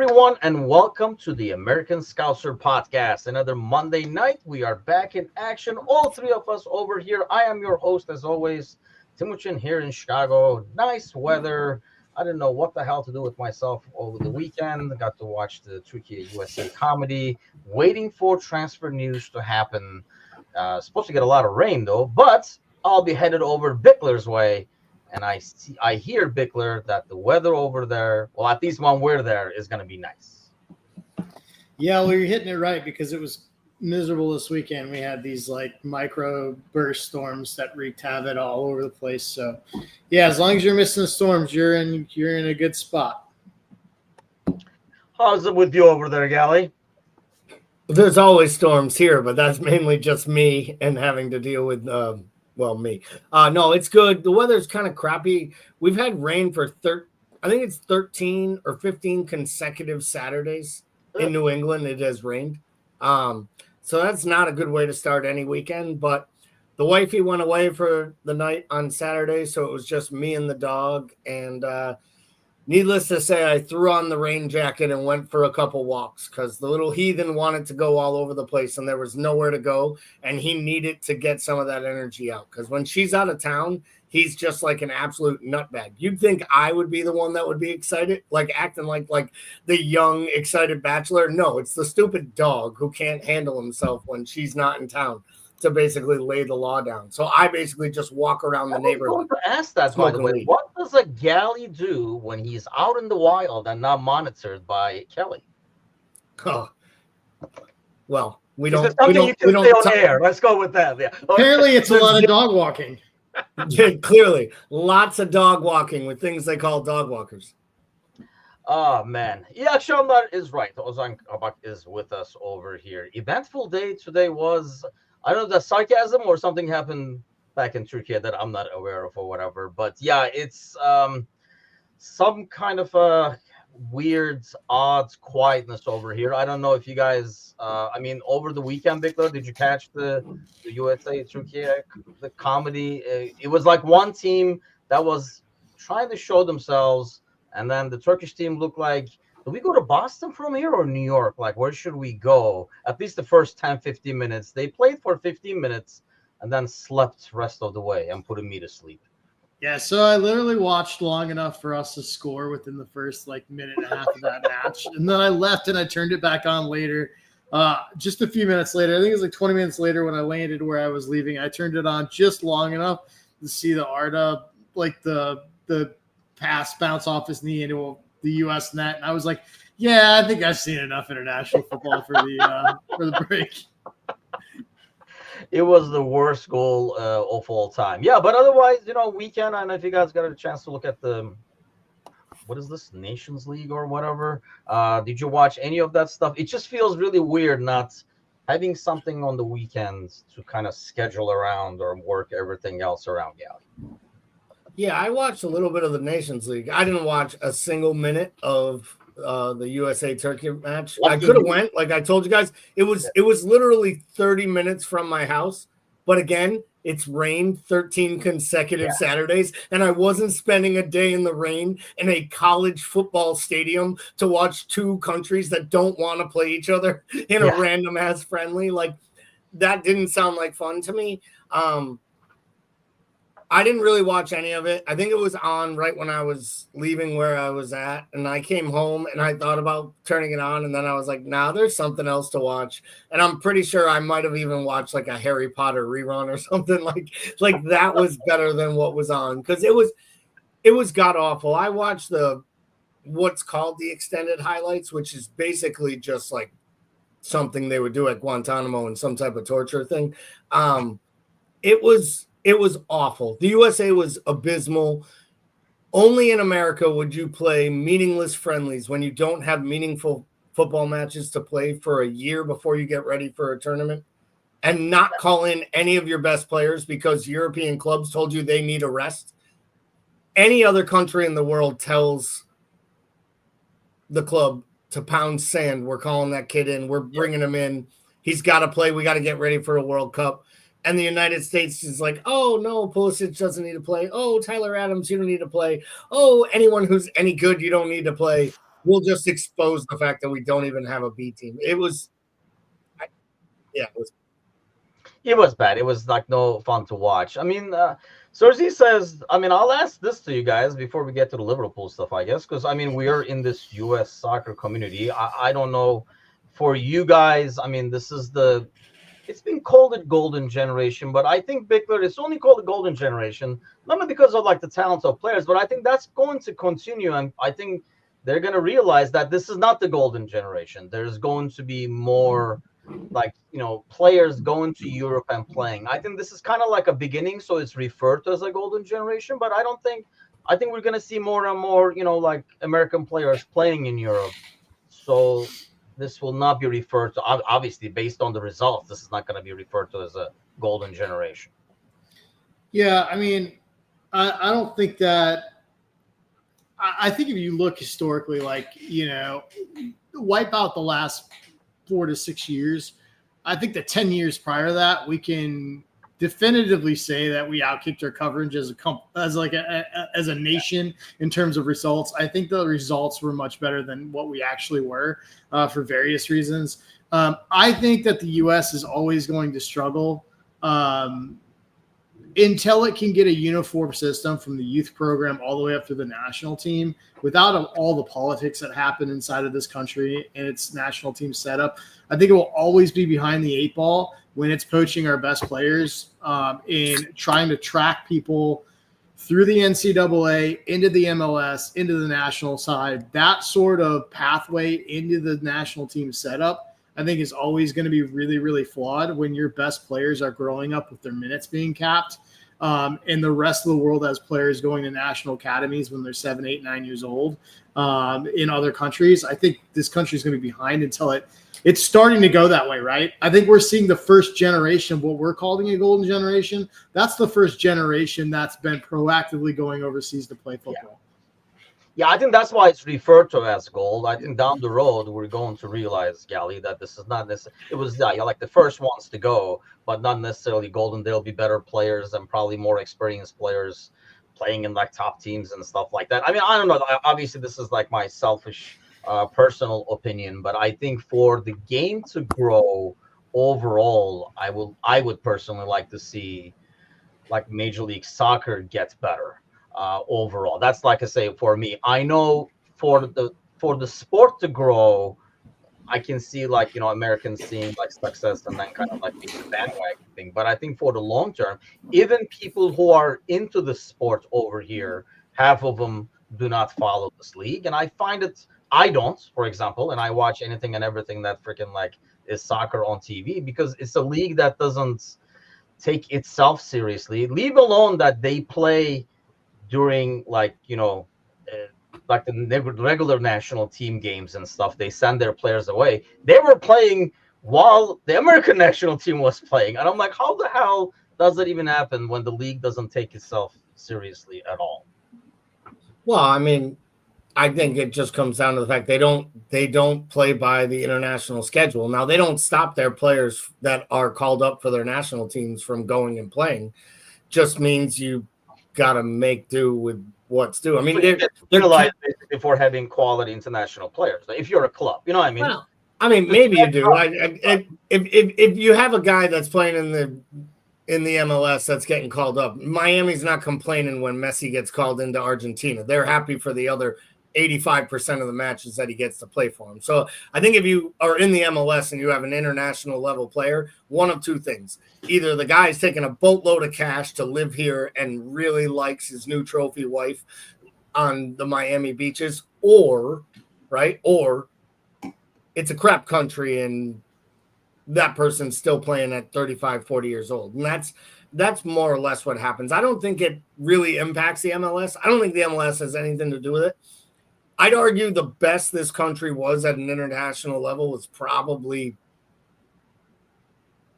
everyone, and welcome to the American Scouser podcast. Another Monday night. We are back in action. All three of us over here. I am your host, as always, Timuchin here in Chicago. Nice weather. I didn't know what the hell to do with myself over the weekend. Got to watch the Turkey USA comedy. Waiting for transfer news to happen. Supposed to get a lot of rain, though, but I'll be headed over Bickler's way. And I hear, Bickler, that the weather over there, well, at least when we're there, is going to be nice. Yeah, well, you're hitting it right because it was miserable this weekend. We had these like micro burst storms that wreaked havoc all over the place. So, yeah, as long as you're missing the storms, you're in a good spot. How's it with you over there, Gally? There's always storms here, but that's mainly just me and having to deal with me. No, it's good. The weather's kind of crappy. We've had rain for I think it's 13 or 15 consecutive Saturdays in New England. It has rained. So that's not a good way to start any weekend, but the wifey went away for the night on Saturday, so it was just me and the dog. And needless to say, I threw on the rain jacket and went for a couple walks because the little heathen wanted to go all over the place and there was nowhere to go. And he needed to get some of that energy out because when she's out of town, he's just like an absolute nutbag. You'd think I would be the one that would be excited, like acting like the young, excited bachelor. No, it's the stupid dog who can't handle himself when she's not in town to basically lay the law down. So I basically just walk around the neighborhood. I was going to ask that, by the way. What does a galley do when he's out in the wild and not monitored by Kelly? Oh. Well, we don't say on air. Let's go with that. Yeah. Apparently it's a lot of dog walking. Yeah, clearly. Lots of dog walking with things they call dog walkers. Oh, man. Yeah, Shamlar is right. Ozan Kabak is with us over here. Eventful day today was... I don't know, the sarcasm or something happened back in Turkey that I'm not aware of or whatever. But yeah, it's some kind of a weird, odd quietness over here. I don't know if you guys, over the weekend, Bickler, did you catch the USA Turkey the comedy? It was like one team that was trying to show themselves, and then the Turkish team looked like, do we go to Boston from here or New York? Like, where should we go? At least the first 10, 15 minutes. They played for 15 minutes and then slept rest of the way and put me to sleep. Yeah, so I literally watched long enough for us to score within the first minute and a half of that match. And then I left and I turned it back on later. Just a few minutes later. I think it was 20 minutes later when I landed where I was leaving. I turned it on just long enough to see the Arda, the pass bounce off his knee into the U.S. net, and I was like, "Yeah, I think I've seen enough international football for the break." It was the worst goal of all time. Yeah, but otherwise, weekend. I don't know if you guys got a chance to look at what is this, Nations League or whatever. Did you watch any of that stuff? It just feels really weird not having something on the weekends to kind of schedule around or work everything else around. Yeah, I watched a little bit of the Nations League. I didn't watch a single minute of the USA Turkey match. I could have went, like I told you guys. It was literally 30 minutes from my house. But again, it's rained 13 consecutive Saturdays, and I wasn't spending a day in the rain in a college football stadium to watch two countries that don't want to play each other in a random ass friendly. Like, that didn't sound like fun to me. I didn't really watch any of it. I think it was on right when I was leaving where I was at, and I came home and I thought about turning it on, and then I was like, nah, there's something else to watch. And I'm pretty sure I might have even watched like a Harry Potter rerun or something like that was better than what was on, because it was god awful. I watched what's called the extended highlights, which is basically just like something they would do at Guantanamo and some type of torture thing. It was awful. The USA was abysmal. Only in America would you play meaningless friendlies when you don't have meaningful football matches to play for a year before you get ready for a tournament, and not call in any of your best players because European clubs told you they need a rest. Any other country in the world tells the club to pound sand. We're calling that kid in. We're bringing him in. He's got to play. We got to get ready for a World Cup. And the United States is like, oh, no, Pulisic doesn't need to play. Oh, Tyler Adams, you don't need to play. Oh, anyone who's any good, you don't need to play. we'll just expose the fact that we don't even have a B team. It was, yeah, it was. It was bad. It was like no fun to watch. I mean, Cersei says, I mean, I'll ask this to you guys before we get to the Liverpool stuff, I guess, because I mean, we are in this U.S. soccer community. I don't know for you guys. I mean, this is it's been called a golden generation, but I think Bickler, it's only called a golden generation, not only because of like the talent of players, but I think that's going to continue. And I think they're going to realize that this is not the golden generation. There's going to be more like, players going to Europe and playing. I think this is kind of like a beginning, so it's referred to as a golden generation, but I think we're going to see more and more, like American players playing in Europe. So this will not be referred to, obviously, based on the results. This is not going to be referred to as a golden generation. Yeah, I mean, I don't think that. I think if you look historically, like, wipe out the last 4 to 6 years, I think the 10 years prior to that, we can definitively say that we outkicked our coverage as a nation in terms of results. I think the results were much better than what we actually were for various reasons. I think that the U.S. is always going to struggle until it can get a uniform system from the youth program all the way up to the national team without all the politics that happen inside of this country and its national team setup. I think it will always be behind the 8 ball when it's poaching our best players in trying to track people through the NCAA, into the MLS, into the national side. That sort of pathway into the national team setup, I think, is always going to be really, really flawed when your best players are growing up with their minutes being capped. And the rest of the world has players going to national academies when they're 7, 8, 9 years old in other countries. I think this country is going to be behind until it's starting to go that way, right? I think we're seeing the first generation of what we're calling a golden generation. That's the first generation that's been proactively going overseas to play football. Yeah, I think that's why it's referred to as gold. I think down the road we're going to realize, Gally, that this is not necessarily. It was like the first ones to go, but not necessarily golden. There'll be better players and probably more experienced players playing in like top teams and stuff like that. I mean, I don't know. Obviously, this is like my selfish personal opinion, but I think for the game to grow overall, I would personally like to see like Major League Soccer gets better. Overall, that's like I say for me. I know for the sport to grow, I can see like Americans seeing like success and then kind of like being a bandwagon thing. But I think for the long term, even people who are into the sport over here, half of them do not follow this league, and I don't, for example, and I watch anything and everything that freaking like is soccer on TV because it's a league that doesn't take itself seriously. Leave alone that they play during like like the regular national team games and stuff. They send their players away. They were playing while the American national team was playing, and I'm like, how the hell does that even happen when the league doesn't take itself seriously at all? Well, I mean, I think it just comes down to the fact they don't play by the international schedule. Now, they don't stop their players that are called up for their national teams from going and playing. Just means you got to make do with what's due. I mean, they're penalized basically for having quality international players. If you're a club, you know what I mean? Well, I mean, maybe you do. If you have a guy that's playing in the MLS that's getting called up, Miami's not complaining when Messi gets called into Argentina. They're happy for the other 85% of the matches that he gets to play for him. So I think if you are in the MLS and you have an international level player, one of two things. Either the guy's taking a boatload of cash to live here and really likes his new trophy wife on the Miami beaches, or it's a crap country and that person's still playing at 35, 40 years old. And that's more or less what happens. I don't think it really impacts the MLS. I don't think the MLS has anything to do with it. I'd argue the best this country was at an international level was probably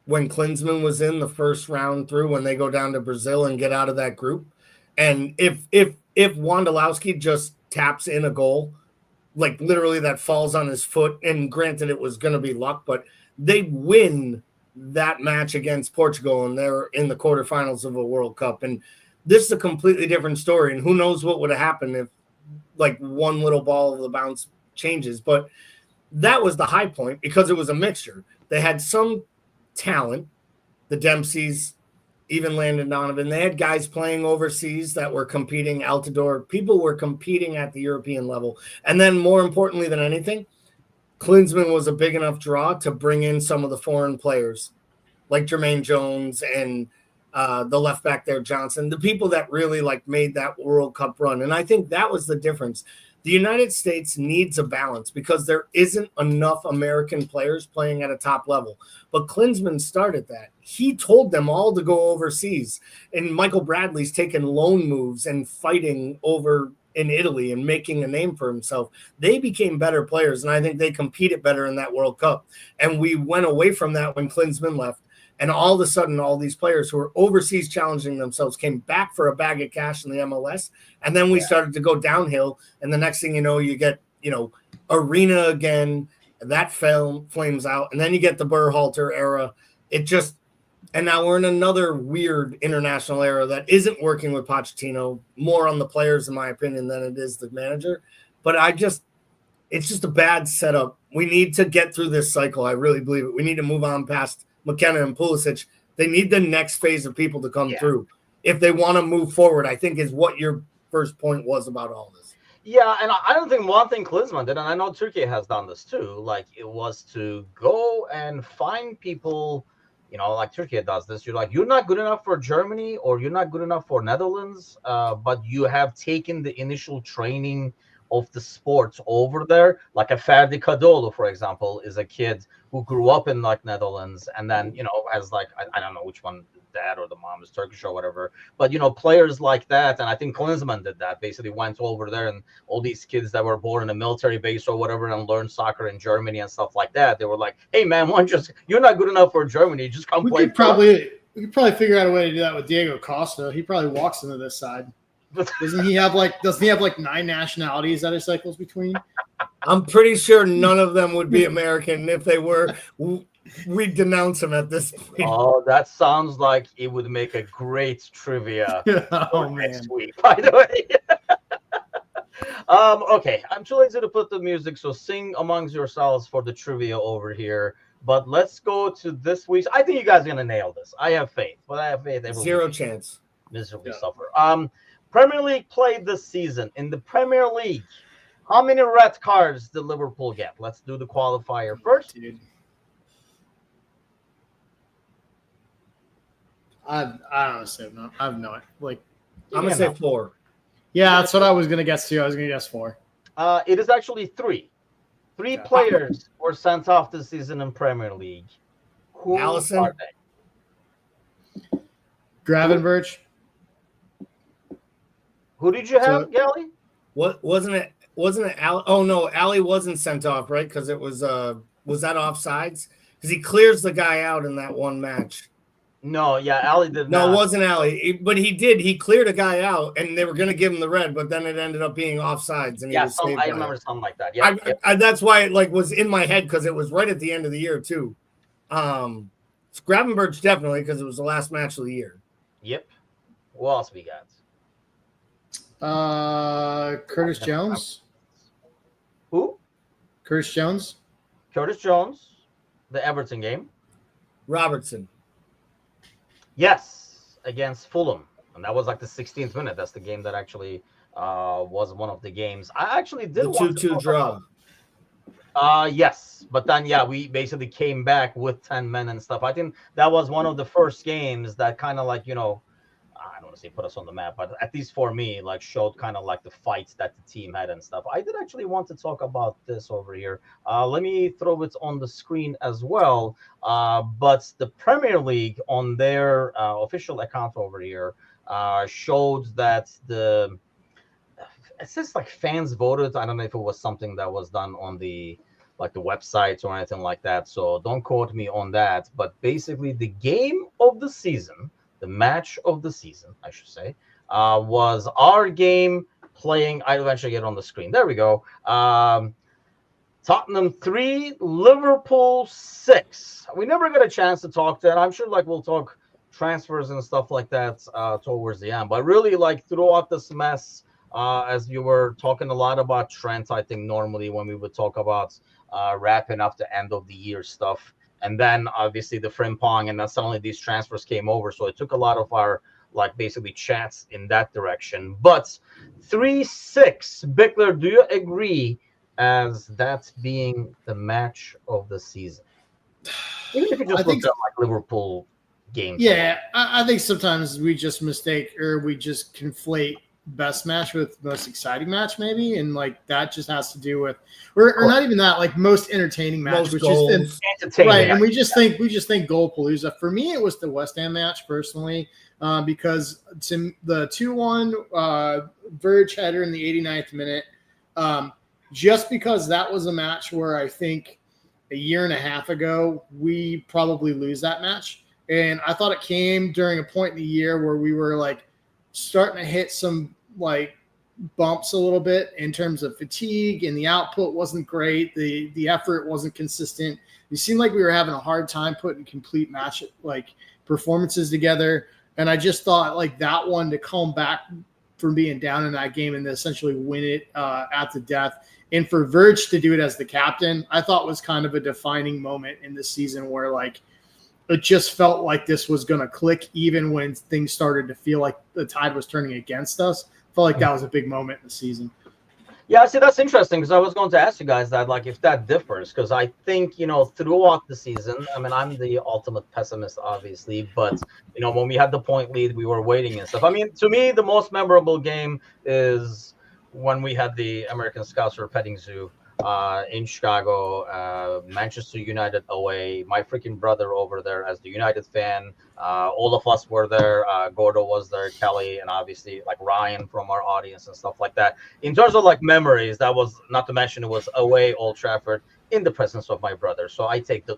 when Klinsmann was in the first round through, when they go down to Brazil and get out of that group. And if Wondolowski just taps in a goal, like literally that falls on his foot, and granted it was going to be luck, but they win that match against Portugal and they're in the quarterfinals of a World Cup. And this is a completely different story. And who knows what would have happened if like one little ball of the bounce changes, but that was the high point because it was a mixture. They had some talent, the Dempseys, even Landon Donovan. They had guys playing overseas that were competing. Altidore. People were competing at the European level. And then more importantly than anything, Klinsmann was a big enough draw to bring in some of the foreign players like Jermaine Jones and the left back there, Johnson, the people that really like made that World Cup run. And I think that was the difference. The United States needs a balance because there isn't enough American players playing at a top level. But Klinsmann started that. He told them all to go overseas. And Michael Bradley's taken loan moves and fighting over in Italy and making a name for himself. They became better players, and I think they competed better in that World Cup. And we went away from that when Klinsmann left. And all of a sudden, all these players who were overseas challenging themselves came back for a bag of cash in the MLS. And then we started to go downhill. And the next thing you know, you get, Arena again. That flames out. And then you get the Berhalter era. And now we're in another weird international era that isn't working with Pochettino, more on the players, in my opinion, than it is the manager. But it's just a bad setup. We need to get through this cycle. I really believe it. We need to move on past McKenna and Pulisic. They need the next phase of people to come through if they want to move forward, I think is what your first point was about all this. Yeah, and I don't think one thing Klinsmann did, and I know Turkey has done this too, like it was to go and find people, like Turkey does this. You're not good enough for Germany or you're not good enough for Netherlands, but you have taken the initial training of the sports over there. Like a Ferdi Kadıoğlu, for example, is a kid who grew up in like Netherlands and then, as like, I don't know which one, dad or the mom is Turkish or whatever, but players like that. And I think Klinsmann did that, basically went over there, and all these kids that were born in a military base or whatever and learned soccer in Germany and stuff like that, they were like, hey man, you're not good enough for Germany, just come play. We could probably figure out a way to do that with Diego Costa. He probably walks into this side. Doesn't he have like 9 nationalities that he cycles between? I'm pretty sure none of them would be American. If they were, we'd denounce them at this point. Oh, that sounds like it would make a great trivia next week, by the way. Okay, I'm too lazy to put the music, so sing amongst yourselves for the trivia over here. But let's go to this week's. I think you guys are going to nail this. I have faith. But I have faith. Zero chance. Miserably suffer. Premier League played this season. In the Premier League, how many red cards did Liverpool get? Let's do the qualifier first. Dude. I honestly have no. I have no. Like, I'm gonna say 4. Yeah, that's what I was gonna guess too. I was gonna guess 4. It is actually 3. 3 players were sent off this season in Premier League. Who Alisson? are they? Gravenberch. Who did you have, Gally? What wasn't it? Ali? Oh no, Ali wasn't sent off, right? Because it was that offsides? Because he clears the guy out in that one match. No, yeah, Ali did not. No, it wasn't Ali, but he did. He cleared a guy out, and they were going to give him the red, but then it ended up being offsides, and he was saved. I remember something like that. Yeah, that's why it was in my head because it was right at the end of the year too. Gravenberch definitely because it was the last match of the year. Yep. What else we got? Curtis Jones. Who? Curtis Jones. Curtis Jones, the Everton game. Robertson. Yes, against Fulham. And that was like the 16th minute. That's the game that actually was one of the games. I actually did the 2-2 draw. Yes, but then we basically came back with 10 men and stuff. I think that was one of the first games that kind of like, I don't want to say put us on the map, but at least for me, like showed kind of like the fights that the team had and stuff. I did actually want to talk about this over here. Let me throw it on the screen as well. But the Premier League on their official account over here showed that it says like fans voted. I don't know if it was something that was done on the websites or anything like that. So don't quote me on that. But basically the game of the season, the match of the season, I should say, was our game playing. I'll eventually get it on the screen. There we go. Tottenham 3, Liverpool 6. We never got a chance to talk to that. I'm sure we'll talk transfers and stuff like that towards the end. But really throughout this mess, as you were talking a lot about Trent. I think normally when we would talk about wrapping up the end of the year stuff, and then obviously the Frimpong, and then suddenly these transfers came over. So it took a lot of our like basically chats in that direction. But 3-6, Bickler, do you agree as that being the match of the season? Even if you I just think looked at like Liverpool games alone. Yeah, I think sometimes we just mistake or we just conflate best match with most exciting match, maybe, and like that just has to do with, or not even that, like most entertaining match, Most which goals. is Entertaining. right. And we just think goal palooza. For me, it was the West Ham match personally, because the 2-1 Verge header in the 89th minute, just because that was a match where I think a year and a half ago we probably lose that match. And I thought it came during a point in the year where we were like starting to hit some like bumps a little bit in terms of fatigue, and the output wasn't great. The effort wasn't consistent. It seemed like we were having a hard time putting complete match like performances together. And I just thought like that one to come back from being down in that game and to essentially win it at the death. And for Verge to do it as the captain, I thought was kind of a defining moment in this season where like it just felt like this was going to click even when things started to feel like the tide was turning against us. Felt like that was a big moment in the season. Yeah, see, that's interesting because I was going to ask you guys that, like, if that differs, because I think, throughout the season, I mean, I'm the ultimate pessimist, obviously, but, when we had the point lead, we were waiting and stuff. I mean, to me, the most memorable game is when we had the American Scouser petting zoo in Chicago, Manchester United away. My freaking brother over there as the United fan. All of us were there. Gordo was there, Kelly, and obviously like Ryan from our audience and stuff like that. In terms of like memories, that was not to mention it was away Old Trafford in the presence of my brother. So I take the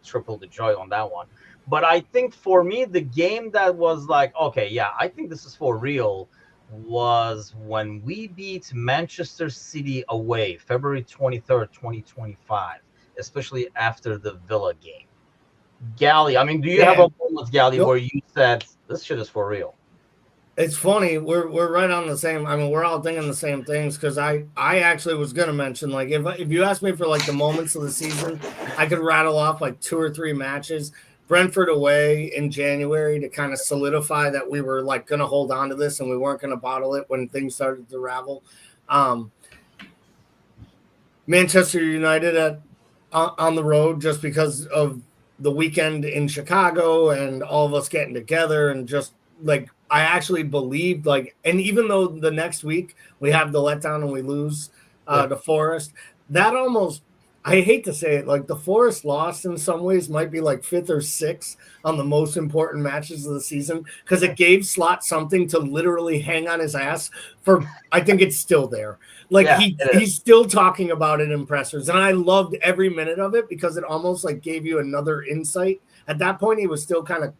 joy on that one. But I think for me, the game that was like, okay, yeah, I think this is for real was when we beat Manchester City away, February 23rd, 2025, especially after the Villa game. Gally, I mean, do you have a moment, Gally, where you said, this shit is for real? It's funny. We're right on the same. I mean, we're all thinking the same things because I actually was gonna mention like if you asked me for like the moments of the season, I could rattle off like 2 or 3 matches. Brentford away in January to kind of solidify that we were like gonna hold on to this and we weren't gonna bottle it when things started to ravel. Manchester United on the road just because of the weekend in Chicago and all of us getting together and just like I actually believed like, and even though the next week we have the letdown and we lose to Forest, that almost, I hate to say it, like the Forest loss in some ways might be like 5th or 6th on the most important matches of the season because it gave Slot something to literally hang on his ass for. I think it's still there. Like he's still talking about it in pressers, and I loved every minute of it because it almost like gave you another insight. At that point, he was still kind of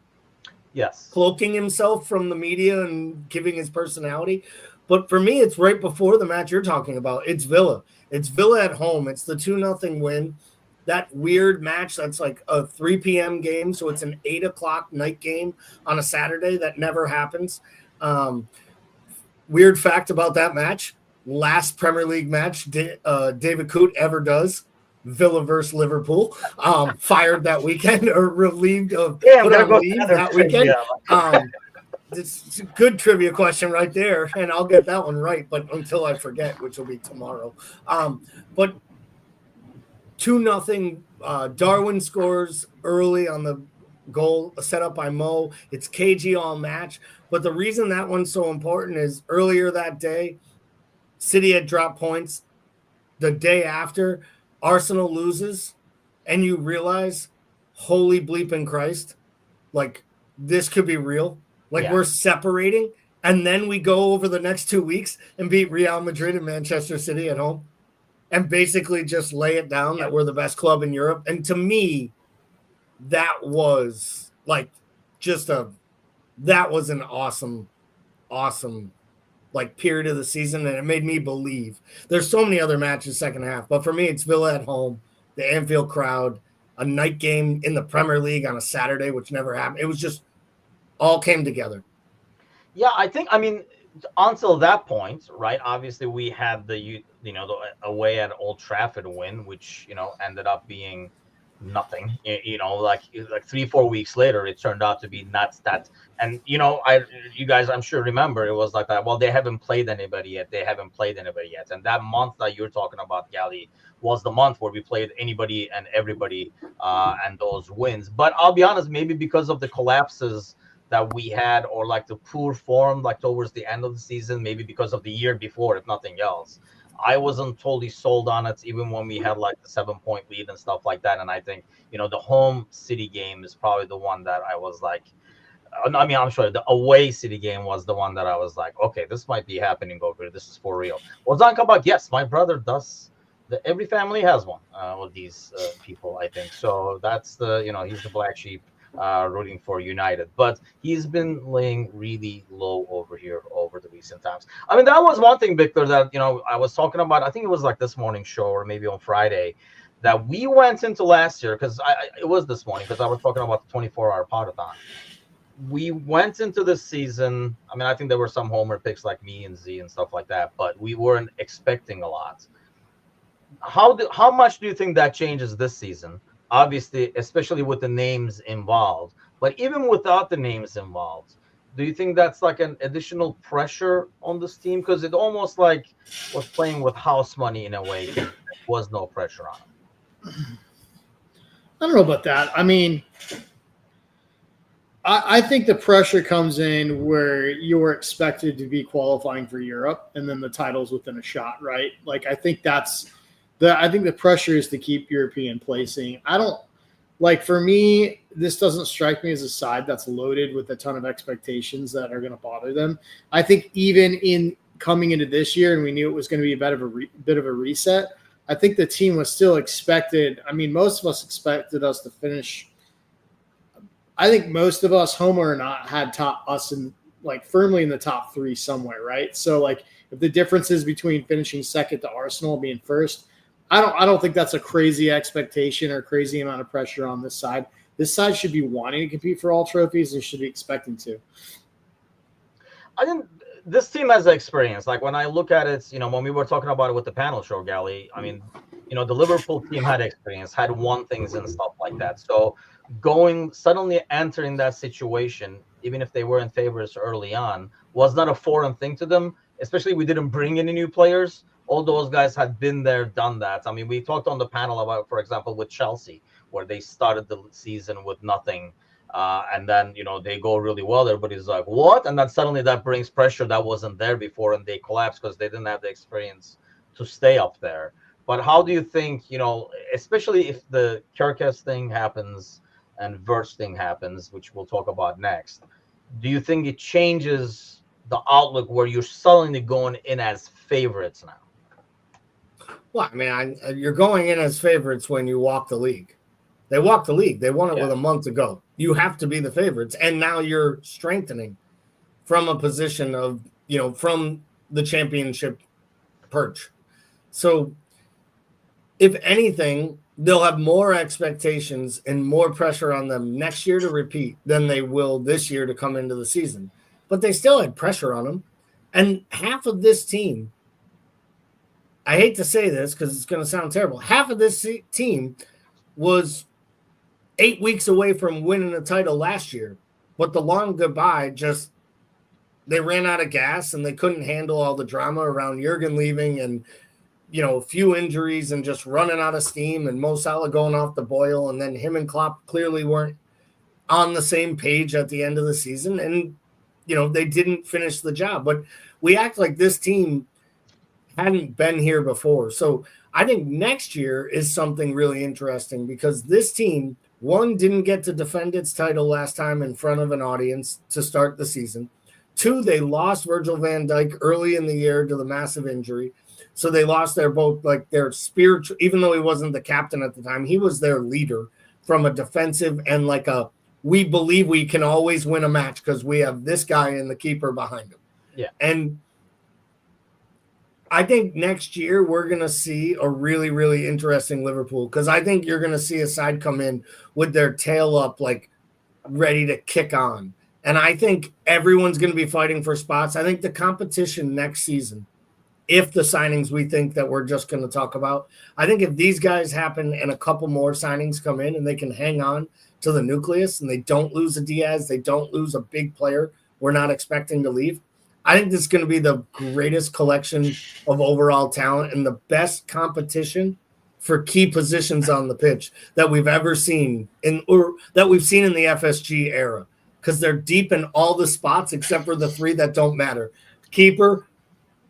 cloaking himself from the media and giving his personality. But for me, it's right before the match you're talking about. It's Villa. It's Villa at home. It's the 2-0 win. That weird match that's like a 3 p.m. game, so it's an 8 o'clock night game on a Saturday. That never happens. Weird fact about that match, last Premier League match David Coote ever does, Villa versus Liverpool, fired that weekend or relieved of put on leave that weekend. It's a good trivia question right there, and I'll get that one right, but until I forget, which will be tomorrow. But 2-0, Darwin scores early on the goal set up by Mo. It's KG all match. But the reason that one's so important is earlier that day, City had dropped points. The day after, Arsenal loses, and you realize, holy bleeping Christ, like this could be real. Like we're separating, and then we go over the next 2 weeks and beat Real Madrid and Manchester City at home and basically just lay it down that we're the best club in Europe. And to me, that was like that was an awesome like period of the season, and it made me believe. There's so many other matches second half, but for me, it's Villa at home, the Anfield crowd, a night game in the Premier League on a Saturday, which never happened. It was just all came together. Yeah, I mean, until that point, right? Obviously, we had the away at Old Trafford win, which ended up being nothing. Like 3 4 weeks later, it turned out to be not that. And you guys, I'm sure remember it was like that. Well, they haven't played anybody yet. They haven't played anybody yet. And that month that you're talking about, Gally, was the month where we played anybody and everybody, and those wins. But I'll be honest, maybe because of the collapses that we had, or like the poor form like towards the end of the season, maybe because of the year before, if nothing else, I wasn't totally sold on it, even when we had like the 7 point lead and stuff like that. And I think the home City game is probably the one that I was like, I mean, I'm sure the away City game was the one that I was like, okay, this might be happening over here. This is for real. Ozan Kabak, yes, my brother does. Every family has one of these people, I think. So that's he's the black sheep, rooting for United. But he's been laying really low over here over the recent times. I mean, that was one thing, Victor, that I was talking about. I think it was like this morning show or maybe on Friday, that we went into last year, because it was this morning, because I was talking about the 24-hour podathon. We went into this season. I mean, I think there were some homer picks like me and Z and stuff like that, but we weren't expecting a lot. How much do you think that changes this season? Obviously, especially with the names involved, but even without the names involved, do you think that's like an additional pressure on this team? Because it almost like was playing with house money in a way, because there was no pressure on them. I don't know about that. I mean, I think the pressure comes in where you're expected to be qualifying for Europe, and then the title's within a shot, right? Like, I think the pressure is to keep European placing. I don't like, for me, this doesn't strike me as a side that's loaded with a ton of expectations that are going to bother them. I think even in coming into this year, and we knew it was going to be a bit of a reset, I think the team was still expected. I mean, most of us expected us to finish. I think most of us, homer or not, had us in like firmly in the top three somewhere, right? So like, if the difference is between finishing second to Arsenal being first, I don't think that's a crazy expectation or crazy amount of pressure on this side. This side should be wanting to compete for all trophies and should be expecting to. I think this team has experience. Like, when I look at it, when we were talking about it with the panel show, Gally, I mean, the Liverpool team had experience, had won things and stuff like that. So suddenly entering that situation, even if they weren't favorites early on, was not a foreign thing to them. Especially, we didn't bring any new players. All those guys had been there, done that. I mean, we talked on the panel about, for example, with Chelsea, where they started the season with nothing. And then, they go really well. Everybody's like, what? And then suddenly that brings pressure that wasn't there before, and they collapse because they didn't have the experience to stay up there. But how do you think, especially if the Kerkez thing happens and Verts thing happens, which we'll talk about next, do you think it changes the outlook where you're suddenly going in as favorites now? Well, I mean, you're going in as favorites when you walk the league. They walked the league. They won it with a month to go. You have to be the favorites. And now you're strengthening from a position of, from the championship perch. So if anything, they'll have more expectations and more pressure on them next year to repeat than they will this year to come into the season. But they still had pressure on them. And half of this team, I hate to say this because it's going to sound terrible, half of this team was 8 weeks away from winning a title last year. But the long goodbye they ran out of gas and they couldn't handle all the drama around Jurgen leaving and, a few injuries and just running out of steam and Mo Salah going off the boil. And then him and Klopp clearly weren't on the same page at the end of the season. And, they didn't finish the job. But we act like this team hadn't been here before. So I think next year is something really interesting because this team, one, didn't get to defend its title last time in front of an audience to start the season. Two, they lost Virgil van Dijk early in the year to the massive injury. So they lost their spiritual, even though he wasn't the captain at the time, he was their leader from a defensive and we believe we can always win a match because we have this guy and the keeper behind him. Yeah. And I think next year we're going to see a really, really interesting Liverpool because I think you're going to see a side come in with their tail up, ready to kick on. And I think everyone's going to be fighting for spots. I think the competition next season, if the signings we think that we're just going to talk about, I think if these guys happen and a couple more signings come in and they can hang on to the nucleus and they don't lose a Diaz, they don't lose a big player we're not expecting to leave, I think this is going to be the greatest collection of overall talent and the best competition for key positions on the pitch that we've ever seen or that we've seen in the FSG era, because they're deep in all the spots except for the three that don't matter: keeper,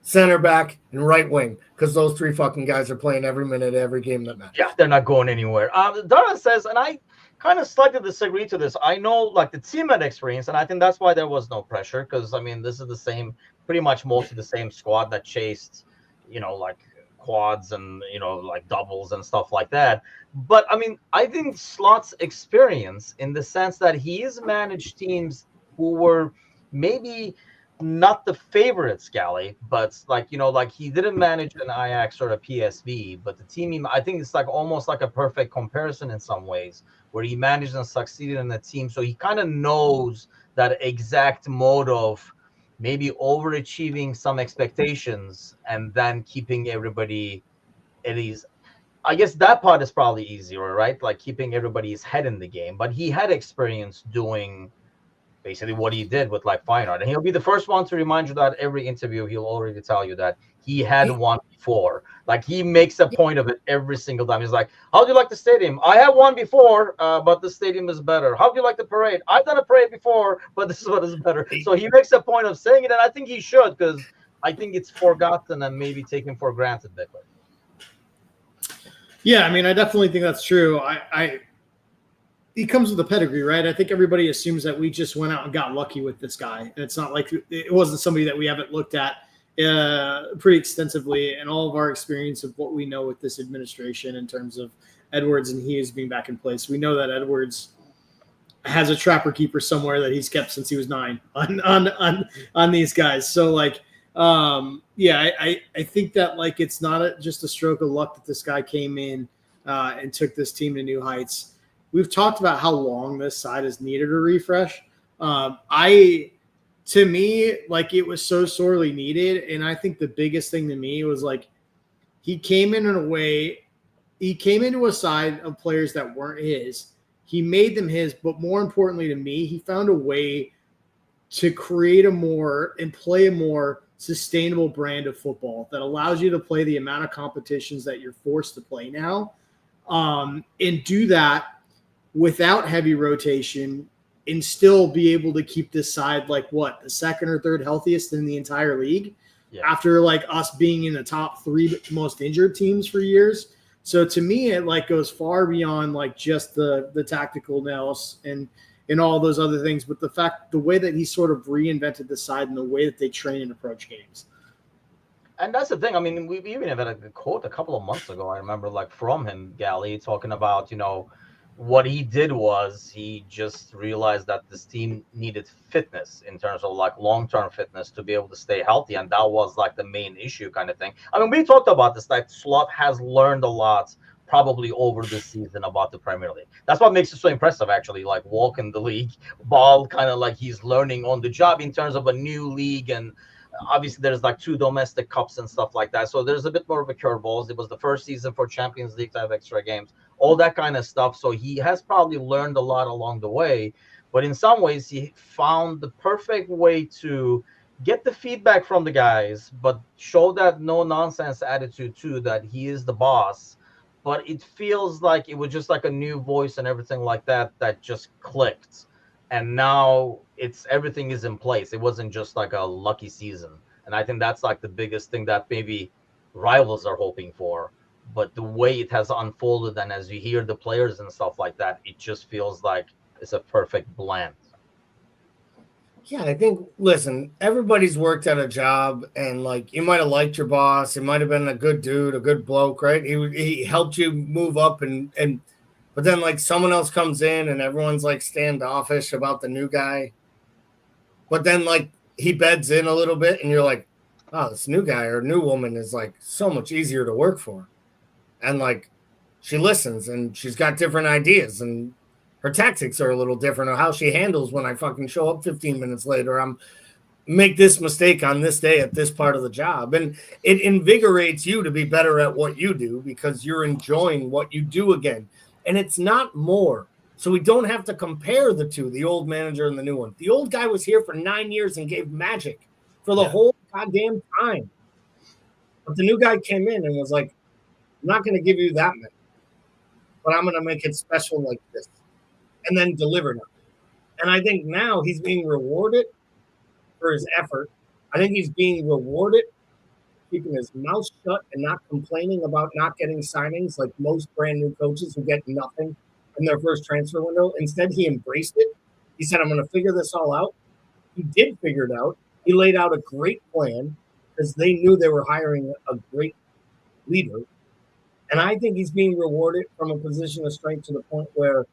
center back, and right wing, because those three fucking guys are playing every minute, every game that matters. Yeah, they're not going anywhere. Dara says, and I kind of slightly disagree to this. I know, like, the team had experience, and I think that's why there was no pressure. Because I mean, this is the same, pretty much mostly the same squad that chased, like quads and like doubles and stuff like that. But I mean, I think Slot's experience in the sense that he's managed teams who were maybe not the favorites, Gally, but like he didn't manage an Ajax or a PSV, but the team, I think it's like almost like a perfect comparison in some ways, where he managed and succeeded in the team. So he kind of knows that exact mode of maybe overachieving some expectations and then keeping everybody at ease. I guess that part is probably easier, right? Like keeping everybody's head in the game. But he had experience doing basically what he did with like Feyenoord. And he'll be the first one to remind you that every interview he'll already tell you that he had one before. Like he makes a point of it every single time. He's like, how do you like the stadium? I have one before, but the stadium is better. How do you like the parade? I've done a parade before, but this is what is better. So he makes a point of saying it, and I think he should, because I think it's forgotten and maybe taken for granted, Bickler. Yeah, I mean, I definitely think that's true. He comes with a pedigree, right? I think everybody assumes that we just went out and got lucky with this guy. And it's not like it wasn't somebody that we haven't looked at pretty extensively in all of our experience of what we know with this administration in terms of Edwards and Hughes being back in place. We know that Edwards has a trapper keeper somewhere that he's kept since he was 9 on these guys. So like, I think that like it's not just a stroke of luck that this guy came in and took this team to new heights. We've talked about how long this side has needed a refresh. To me, like it was so sorely needed. And I think the biggest thing to me was like, he came into a side of players that weren't his. He made them his, but more importantly to me, he found a way to create play a more sustainable brand of football that allows you to play the amount of competitions that you're forced to play now, and do that without heavy rotation and still be able to keep this side like the second or third healthiest in the entire league, after like us being in the top 3 most injured teams for years. So to me, it like goes far beyond like just the tactical nous and all those other things, but the way that he sort of reinvented the side and the way that they train and approach games. And that's the thing. I mean, we even had a quote a couple of months ago, I remember, like from him, Gally, talking about, what he did was he just realized that this team needed fitness in terms of like long-term fitness to be able to stay healthy. And that was like the main issue kind of thing. I mean, we talked about this, like Slot has learned a lot probably over this season about the Premier League. That's what makes it so impressive, actually, like walking the league, ball kind of like he's learning on the job in terms of a new league. And obviously there's like 2 domestic cups and stuff like that. So there's a bit more of a curveballs. It was the first season for Champions League to have extra games, all that kind of stuff. So he has probably learned a lot along the way, but in some ways he found the perfect way to get the feedback from the guys, but show that no nonsense attitude too, that he is the boss. But it feels like it was just like a new voice and everything like that just clicked. And now everything is in place. It wasn't just like a lucky season. And I think that's like the biggest thing that maybe rivals are hoping for. But the way it has unfolded, and as you hear the players and stuff like that, it just feels like it's a perfect blend. Yeah, I think, listen, everybody's worked at a job, and like you might have liked your boss. He might have been a good dude, a good bloke, right? He helped you move up, but then like someone else comes in and everyone's like standoffish about the new guy. But then like he beds in a little bit and you're like, oh, this new guy or new woman is like so much easier to work for. And like she listens and she's got different ideas. And her tactics are a little different, or how she handles when I fucking show up 15 minutes later. I'm make this mistake on this day at this part of the job. And it invigorates you to be better at what you do because you're enjoying what you do again. And it's not more. So we don't have to compare the two, the old manager and the new one. The old guy was here for 9 years and gave magic for the whole goddamn time. But the new guy came in and was like, I'm not going to give you that many, but I'm going to make it special like this. And then delivered it. And I think now he's being rewarded for his effort. I think he's being rewarded keeping his mouth shut and not complaining about not getting signings like most brand new coaches who get nothing in their first transfer window. Instead, he embraced it. He said, I'm going to figure this all out. He did figure it out. He laid out a great plan because they knew they were hiring a great leader. And I think he's being rewarded from a position of strength to the point where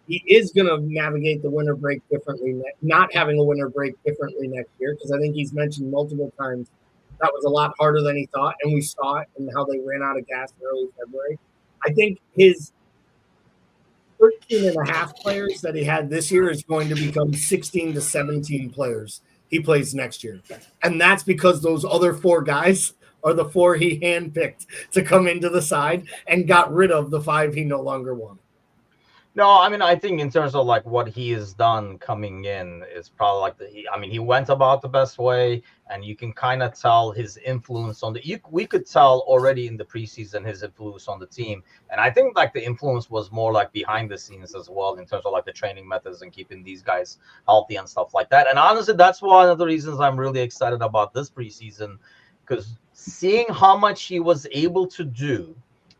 he is going to navigate the winter break differently, not having a winter break differently next year, because I think he's mentioned multiple times that was a lot harder than he thought, and we saw it in how they ran out of gas in early February. I think his 13 and a half players that he had this year is going to become 16 to 17 players he plays next year. And that's because those other 4 guys are the 4 he handpicked to come into the side and got rid of the 5 he no longer wanted. No, I mean, I think in terms of like what he has done coming in is probably like he went about the best way, and you can kind of tell his influence on we could tell already in the preseason his influence on the team. And I think like the influence was more like behind the scenes as well in terms of like the training methods and keeping these guys healthy and stuff like that. And honestly, that's one of the reasons I'm really excited about this preseason, because seeing how much he was able to do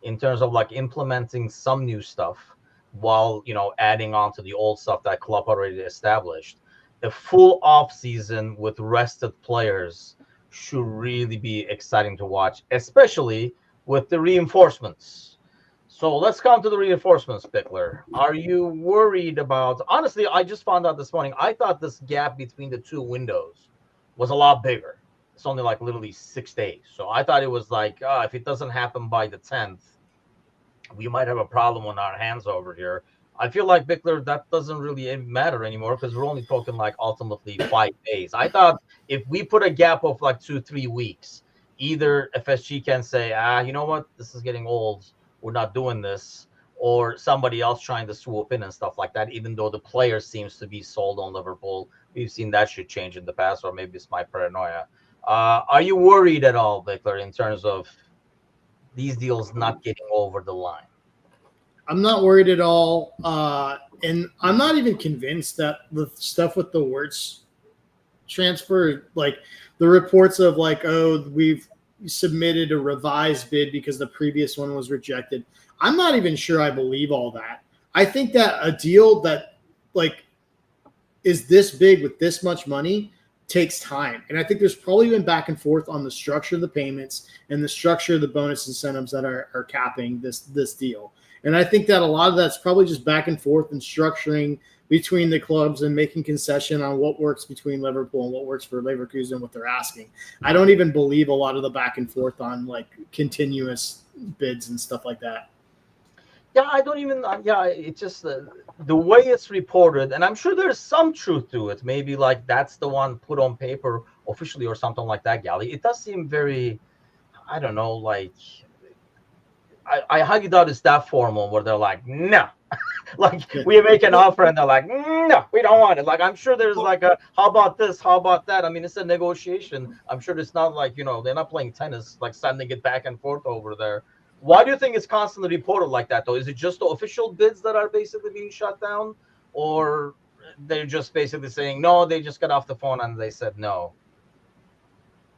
in terms of like implementing some new stuff while adding on to the old stuff that club already established. A full off season with rested players should really be exciting to watch, especially with the reinforcements. So let's come to the reinforcements, Pickler. Are you worried about? Honestly, I just found out this morning, I thought this gap between the 2 windows was a lot bigger. It's only like literally 6 days. So I thought it was like, if it doesn't happen by the 10th, we might have a problem on our hands over here. I feel like, Bickler, that doesn't really matter anymore because we're only talking like ultimately 5 days. I thought if we put a gap of like 2-3 weeks, either FSG can say, you know what, this is getting old, we're not doing this, or somebody else trying to swoop in and stuff like that, even though the player seems to be sold on Liverpool. We've seen that shit change in the past, or maybe it's my paranoia. Are you worried at all, Bickler, in terms of these deals not getting over the line? I'm not worried at all. And I'm not even convinced that the stuff with the Wirtz transfer, like the reports of like, we've submitted a revised bid because the previous one was rejected. I'm not even sure I believe all that. I think that a deal that like is this big with this much money takes time. And I think there's probably been back and forth on the structure of the payments and the structure of the bonus incentives that are capping this deal. And I think that a lot of that's probably just back and forth and structuring between the clubs and making concession on what works between Liverpool and what works for Leverkusen, what they're asking. I don't even believe a lot of the back and forth on like continuous bids and stuff like that. Yeah, I don't even. It's just the way it's reported, and I'm sure there's some truth to it. Maybe like that's the one put on paper officially or something like that, Gally. It does seem very, I don't know, like I highly doubt it's that formal where they're like, no, like we make an offer and they're like, no, we don't want it. Like I'm sure there's like a how about this, how about that. I mean, it's a negotiation. I'm sure it's not like they're not playing tennis, like sending it back and forth over there. Why do you think it's constantly reported like that, though? Is it just the official bids that are basically being shut down? Or they're just basically saying, no, they just got off the phone and they said no?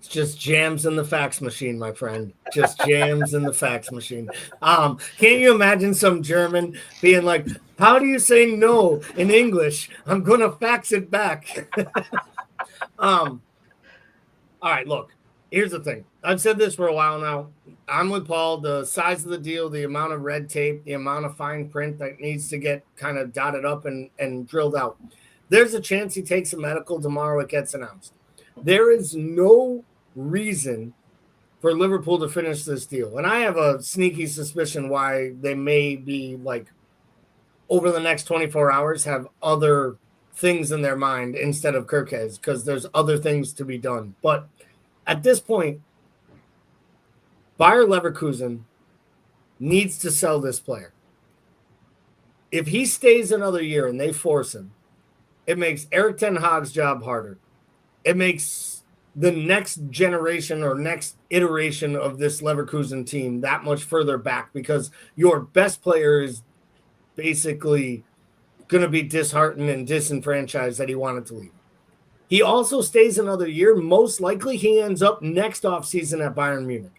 It's just jams in the fax machine, my friend. Just jams in the fax machine. Can't you imagine some German being like, how do you say no in English? I'm going to fax it back. All right, look. Here's the thing. I've said this for a while now. I'm with Paul. The size of the deal, the amount of red tape, the amount of fine print that needs to get kind of dotted up and drilled out. There's a chance he takes a medical tomorrow. It gets announced. There is no reason for Liverpool to finish this deal. And I have a sneaky suspicion why they may be like over the next 24 hours have other things in their mind instead of Kirkes because there's other things to be done. But at this point, Bayer Leverkusen needs to sell this player. If he stays another year and they force him, it makes Eric Ten Hag's job harder. It makes the next generation or next iteration of this Leverkusen team that much further back because your best player is basically going to be disheartened and disenfranchised that he wanted to leave. He also stays another year. Most likely he ends up next offseason at Bayern Munich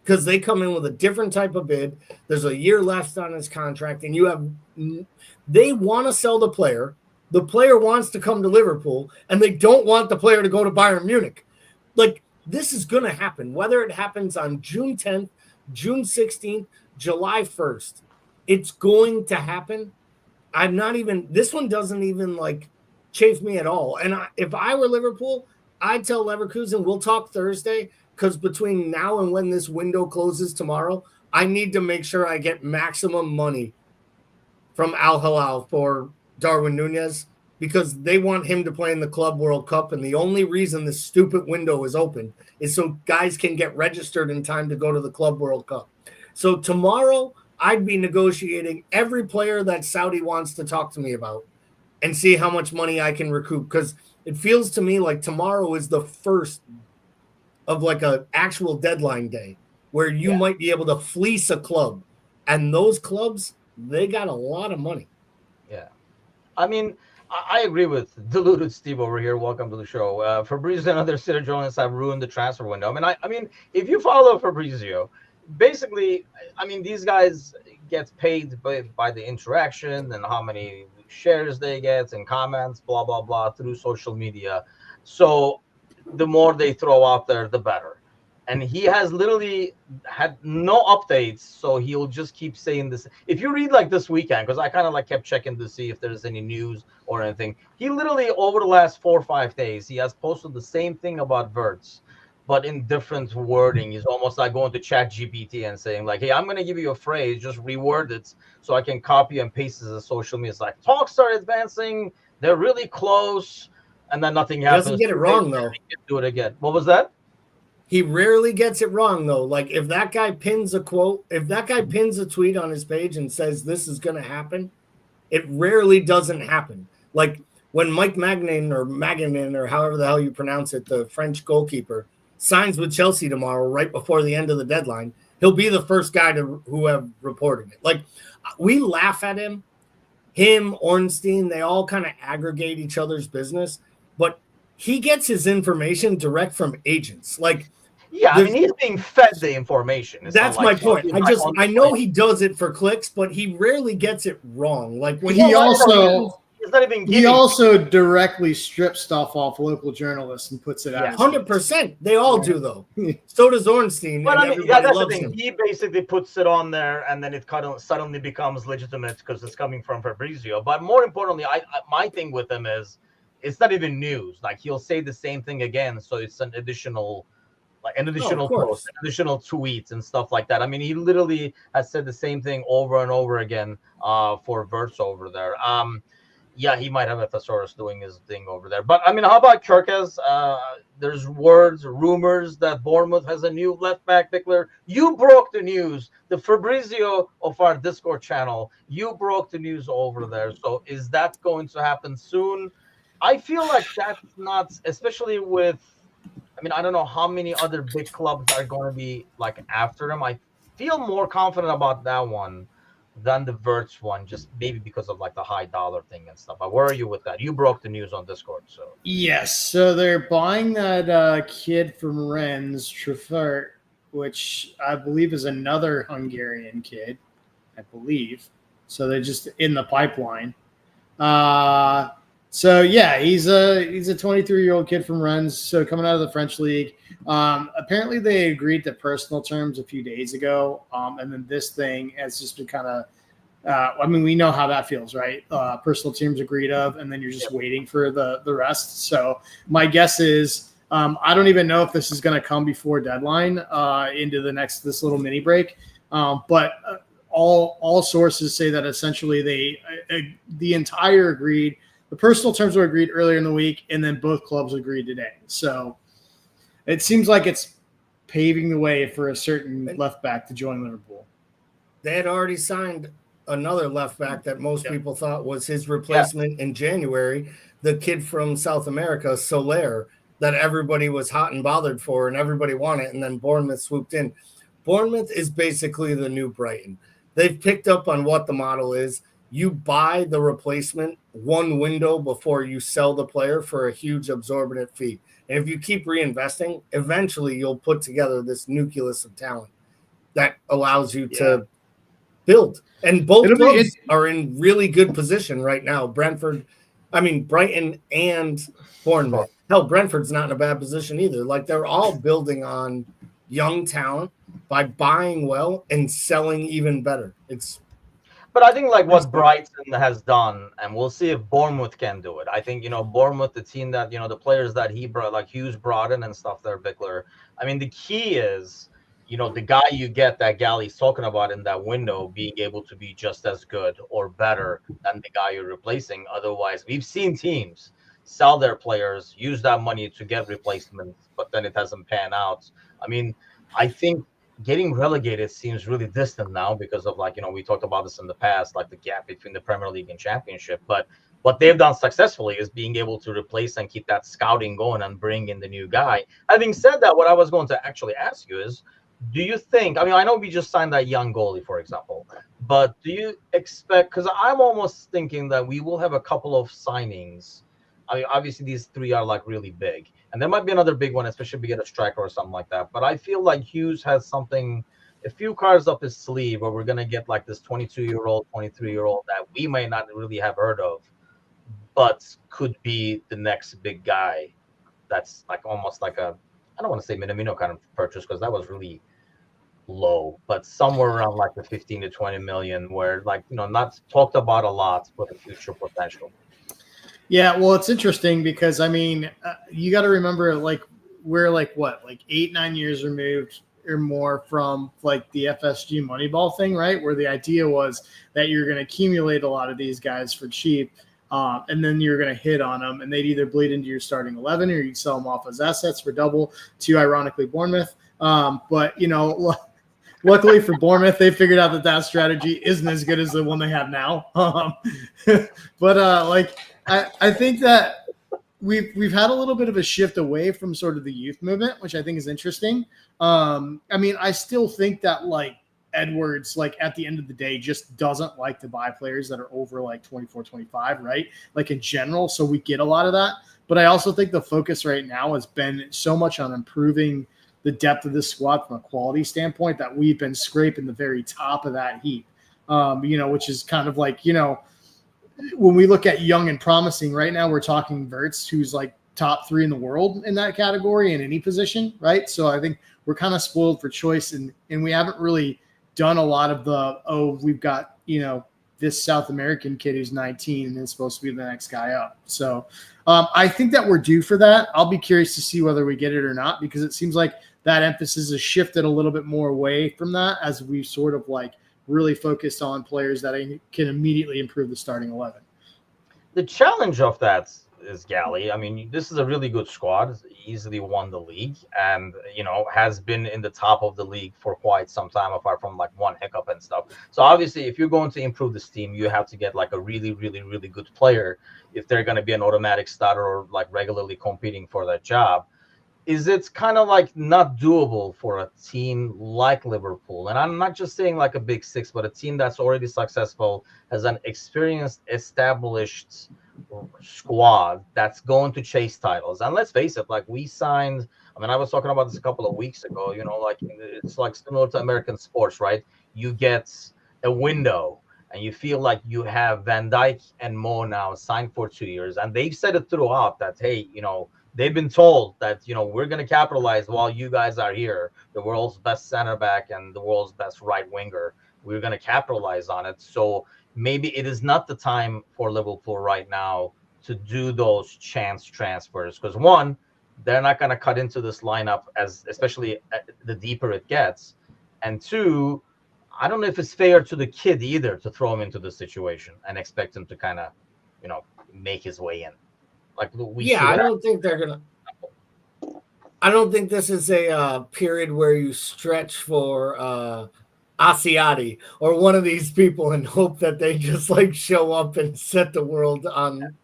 because they come in with a different type of bid. There's a year left on his contract, and they want to sell the player. The player wants to come to Liverpool, and they don't want the player to go to Bayern Munich. Like, this is going to happen, whether it happens on June 10th, June 16th, July 1st. It's going to happen. This one doesn't even, like, chafe me at all. And if I were Liverpool, I'd tell Leverkusen, we'll talk Thursday, because between now and when this window closes tomorrow, I need to make sure I get maximum money from Al Hilal for Darwin Núñez because they want him to play in the Club World Cup. And the only reason this stupid window is open is so guys can get registered in time to go to the Club World Cup. So tomorrow I'd be negotiating every player that Saudi wants to talk to me about and see how much money I can recoup. Because it feels to me like tomorrow is the first of like an actual deadline day where you might be able to fleece a club. And those clubs, they got a lot of money. Yeah. I mean, I agree with Deluded Steve over here. Welcome to the show. Fabrizio and other City journalists have ruined the transfer window. I mean, if you follow Fabrizio, basically, I mean, these guys get paid by the interaction and how many shares they get and comments, blah, blah, blah, through social media. So the more they throw out there, the better. And he has literally had no updates, so he'll just keep saying this. If you read like this weekend, because I kind of like kept checking to see if there's any news or anything, he literally over the last 4 or 5 days, he has posted the same thing about Verts, but in different wording. He's almost like going to ChatGPT and saying like, hey, I'm going to give you a phrase, just reword it so I can copy and paste it to social media. It's like, talks are advancing, they're really close, and then nothing happens. He doesn't get it wrong, though. Do it again. What was that? He rarely gets it wrong, though. Like, if that guy pins a quote, if that guy pins a tweet on his page and says this is going to happen, it rarely doesn't happen. Like, when Mike Magnan or however the hell you pronounce it, the French goalkeeper, signs with Chelsea tomorrow right before the end of the deadline, he'll be the first guy who have reported it. Like, we laugh at him, Ornstein, they all kind of aggregate each other's business, but he gets his information direct from agents. Like, yeah, I mean, he's being fed the information. It's that's my point. I know he does it for clicks, but he rarely gets it wrong. Like when he also directly strips stuff off local journalists and puts it out. 100%. They all do, though. So does Ornstein. But I mean, that's the thing. He basically puts it on there, and then it kind of suddenly becomes legitimate because it's coming from Fabrizio. But more importantly, my thing with him is it's not even news. Like he'll say the same thing again, so it's an additional. Like an additional post, additional tweets and stuff like that. I mean, he literally has said the same thing over and over again for Verts over there. Yeah, he might have a thesaurus doing his thing over there. But, I mean, how about Kirkes? There's rumors that Bournemouth has a new left-back pickler. You broke the news. The Fabrizio of our Discord channel, you broke the news over there. So is that going to happen soon? I feel like that's not, especially with, I mean, I don't know how many other big clubs are going to be like after him. I feel more confident about that one than the Verts one, just maybe because of like the high dollar thing and stuff. But where are you with that? You broke the news on Discord, so yes. So they're buying that kid from Rennes, Truffert, which I believe is another Hungarian kid. I believe so. They're just in the pipeline. So yeah, he's a 23-year-old kid from Rennes, so coming out of the French league. Apparently they agreed to personal terms a few days ago, and then this thing has just been kind of. I mean, we know how that feels, right? Personal terms agreed of, and then you're just waiting for the rest. So my guess is I don't even know if this is going to come before deadline into this little mini break, but. all sources say that essentially the entire agreed. The personal terms were agreed earlier in the week, and then both clubs agreed today. So it seems like it's paving the way for a certain left back to join Liverpool. They had already signed another left back that most people thought was his replacement in January, the kid from South America, Soler, that everybody was hot and bothered for and everybody wanted, and then Bournemouth swooped in. Bournemouth is basically the new Brighton. They've picked up on what the model is. You buy the replacement one window before you sell the player for a huge absorbent fee. And if you keep reinvesting, eventually you'll put together this nucleus of talent that allows you to build. And both clubs are in really good position right now. Brighton and Bournemouth. Hell, Brentford's not in a bad position either. Like, they're all building on young talent by buying well and selling even better. But I think like what Brighton has done, and we'll see if Bournemouth can do it. I think, Bournemouth, the team that, the players that he brought, like Hughes brought in and stuff there, Bickler. I mean, the key is, the guy you get that Galley's talking about in that window being able to be just as good or better than the guy you're replacing. Otherwise, we've seen teams sell their players, use that money to get replacements, but then it hasn't panned out. I mean, I think getting relegated seems really distant now because of, like, we talked about this in the past, like the gap between the Premier League and Championship. But what they've done successfully is being able to replace and keep that scouting going and bring in the new guy. Having said that, what I was going to actually ask you is, do you think, I know we just signed that young goalie, for example, but do you expect, because I'm almost thinking that we will have a couple of signings. I mean, obviously these three are like really big, and there might be another big one, especially if we get a striker or something like that. But I feel like Hughes has a few cards up his sleeve where we're going to get like this 22-year-old, 23-year-old that we may not really have heard of, but could be the next big guy. That's like almost like I don't want to say Minamino kind of purchase because that was really low, but somewhere around like the 15 to 20 million where, like, not talked about a lot, but the future potential. Yeah, well, it's interesting because, you got to remember, like, we're like 8-9 years removed or more from like the FSG Moneyball thing, right? Where the idea was that you're going to accumulate a lot of these guys for cheap, and then you're going to hit on them, and they'd either bleed into your starting 11 or you'd sell them off as assets for double to, ironically, Bournemouth. But luckily for Bournemouth, they figured out that strategy isn't as good as the one they have now. I think that we've had a little bit of a shift away from sort of the youth movement, which I think is interesting. I still think that, like, Edwards, like, at the end of the day, just doesn't like to buy players that are over like 24, 25, right? Like, in general. So we get a lot of that. But I also think the focus right now has been so much on improving the depth of this squad from a quality standpoint that we've been scraping the very top of that heap, which is kind of like, when we look at young and promising right now, we're talking Verts, who's like top 3 in the world in that category in any position, right? So I think we're kind of spoiled for choice, and we haven't really done a lot of we've got, this South American kid who's 19 and is supposed to be the next guy up. So I think that we're due for that. I'll be curious to see whether we get it or not, because it seems like that emphasis has shifted a little bit more away from that as we've sort of like really focused on players that can immediately improve the starting 11. The challenge of that is Galley. This is a really good squad. It's easily won the league and, has been in the top of the league for quite some time, apart from like one hiccup and stuff. So obviously, if you're going to improve this team, you have to get like a really, really, really good player if they're going to be an automatic starter or like regularly competing for that job. Is it kind of like not doable for a team like Liverpool? And I'm not just saying like a big six, but a team that's already successful, has an experienced, established squad that's going to chase titles. And let's face it, like we signed, I was talking about this a couple of weeks ago, like it's like similar to American sports, right? You get a window and you feel like you have Van Dijk and Mo now signed for 2 years. And they've said it throughout that, hey, they've been told that, we're going to capitalize while you guys are here, the world's best center back and the world's best right winger. We're going to capitalize on it. So maybe it is not the time for Liverpool right now to do those chance transfers. Because one, they're not going to cut into this lineup especially the deeper it gets. And two, I don't know if it's fair to the kid either to throw him into the situation and expect him to kind of, make his way in. Like we Yeah, see I what don't think they're gonna. I don't think this is a period where you stretch for Asiati or one of these people and hope that they just like show up and set the world on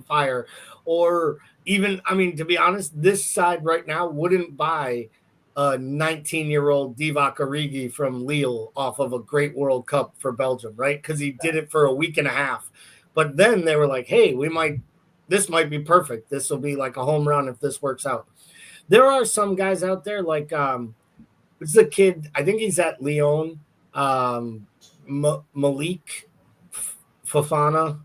fire. Or even, I mean, to be honest, this side right now wouldn't buy a 19-year-old Divock Origi from Lille off of a great World Cup for Belgium, right? Because he did it for a week and a half. But then they were like, hey, this might be perfect. This will be like a home run if this works out. There are some guys out there like what's the kid? I think he's at Lyon. Malik Fofana.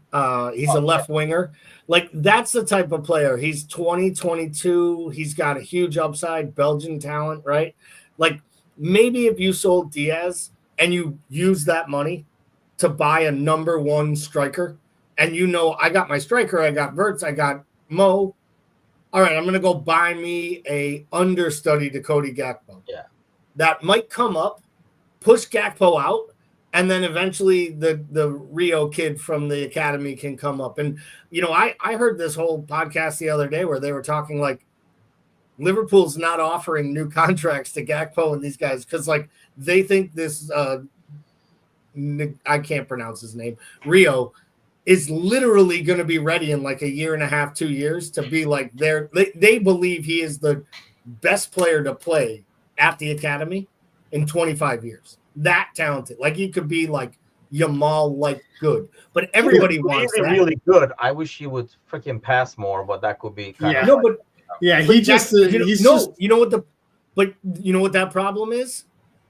He's a left winger. Like that's the type of player. He's 20, 22. He's got a huge upside, Belgian talent, right? Like maybe if you sold Diaz and you use that money to buy a number one striker, and I got my striker, I got Verts, I got Mo. All right, I'm going to go buy me a understudy to Cody Gakpo. Yeah. That might come up, push Gakpo out, and then eventually the Rio kid from the academy can come up. And, I heard this whole podcast the other day where they were talking like Liverpool's not offering new contracts to Gakpo and these guys because, like, they think this I can't pronounce his name, Rio, is literally going to be ready in like a year and a half, 2 years to be like they believe he is the best player to play at the academy in 25 years. That talented. Like he could be like Yamal, like good, but everybody wants that. Really good. I wish he would freaking pass more, but that could be kind of no, but yeah, but he just he's just you know what that problem is?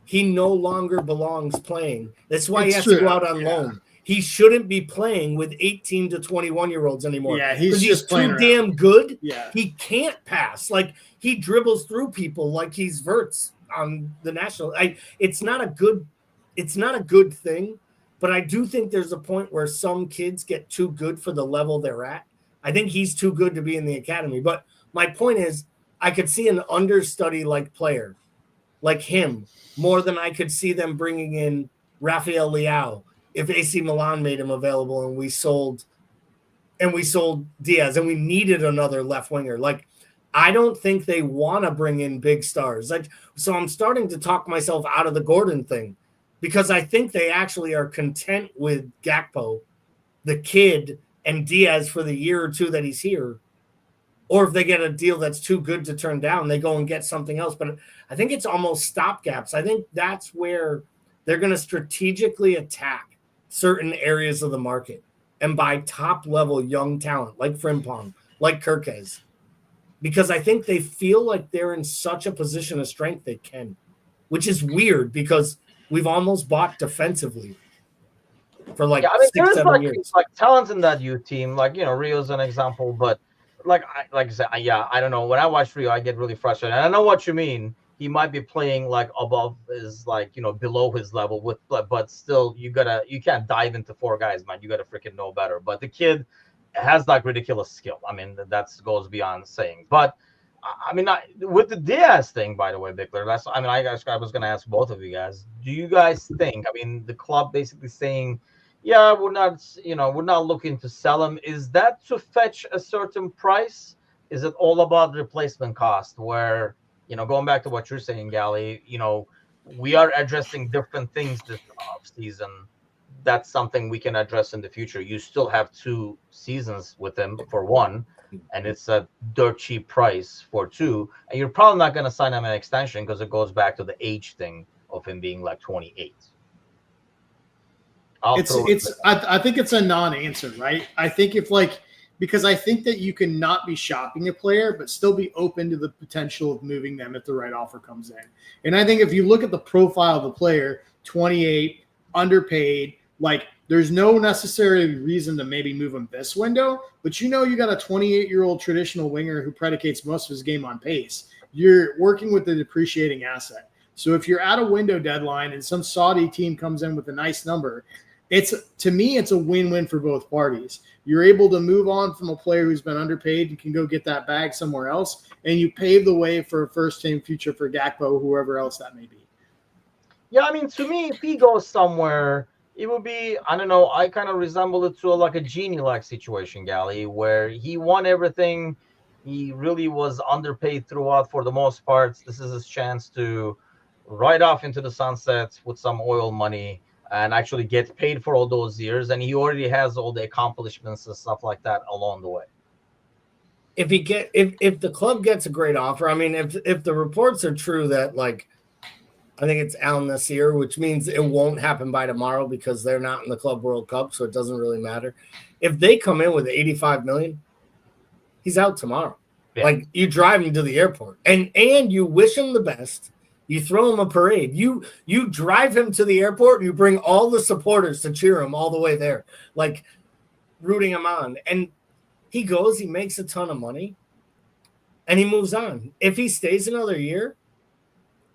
He no longer belongs playing. That's why he has to go out on loan. He shouldn't be playing with 18 to 21-year-olds anymore. Yeah, he's too damn good. Yeah. He can't pass. Like he dribbles through people like he's Verts on the national. It's not a good thing, but I do think there's a point where some kids get too good for the level they're at. I think he's too good to be in the academy. But my point is, I could see an understudy like player like him more than I could see them bringing in Rafael Leao if AC Milan made him available and we sold Diaz and we needed another left winger. Like, I don't think they want to bring in big stars. So I'm starting to talk myself out of the Gordon thing because I think they actually are content with Gakpo, the kid, and Diaz for the year or two that he's here. Or if they get a deal that's too good to turn down, they go and get something else. But I think it's almost stopgaps. I think that's where they're going to strategically attack certain areas of the market and buy top-level young talent like Frimpong, like Kirkes, because I think they feel like they're in such a position of strength they can, which is weird because we've almost bought defensively for like 6-7 years. Like talents in that youth team, like Rio's an example, but like I said, I don't know. When I watch Rio, I get really frustrated. And I know what you mean. He might be playing like above his below his level but still you can't dive into four guys, man. You gotta freaking know better. But the kid has like ridiculous skill. I mean, that goes beyond saying. But I mean, with the Diaz thing, by the way, Bickler, I was gonna ask both of you guys. Do you guys think? I mean, the club basically saying, yeah, we're not looking to sell him. Is that to fetch a certain price? Is it all about replacement cost? Where going back to what you're saying, Gally, we are addressing different things this off season. That's something we can address in the future. You still have 2 seasons with him for 1, and it's a dirt cheap price for 2. And you're probably not going to sign him an extension because it goes back to the age thing of him being like 28. I think it's a non-answer, right? I think because I think that you can not be shopping a player, but still be open to the potential of moving them if the right offer comes in. And I think if you look at the profile of the player, 28, underpaid, like there's no necessary reason to maybe move him this window, but you got a 28-year-old traditional winger who predicates most of his game on pace. You're working with a depreciating asset. So if you're at a window deadline and some Saudi team comes in with a nice number, to me, it's a win-win for both parties. You're able to move on from a player who's been underpaid and can go get that bag somewhere else, and you pave the way for a first-team future for Gakpo, whoever else that may be. Yeah, I mean, to me, if he goes somewhere, it would be, I don't know, I kind of resemble it to like a genie-like situation, Gally, where he won everything. He really was underpaid throughout for the most parts. This is his chance to ride off into the sunset with some oil money and actually get paid for all those years. And he already has all the accomplishments and stuff like that along the way. If the club gets a great offer, I mean, if the reports are true that like I think it's Al Nasir, which means it won't happen by tomorrow because they're not in the Club World Cup, so it doesn't really matter. If they come in with 85 million, he's out tomorrow. Yeah. Like you drive him to the airport and you wish him the best. You throw him a parade. You drive him to the airport and you bring all the supporters to cheer him all the way there, like rooting him on. And he goes, he makes a ton of money, and he moves on. If he stays another year,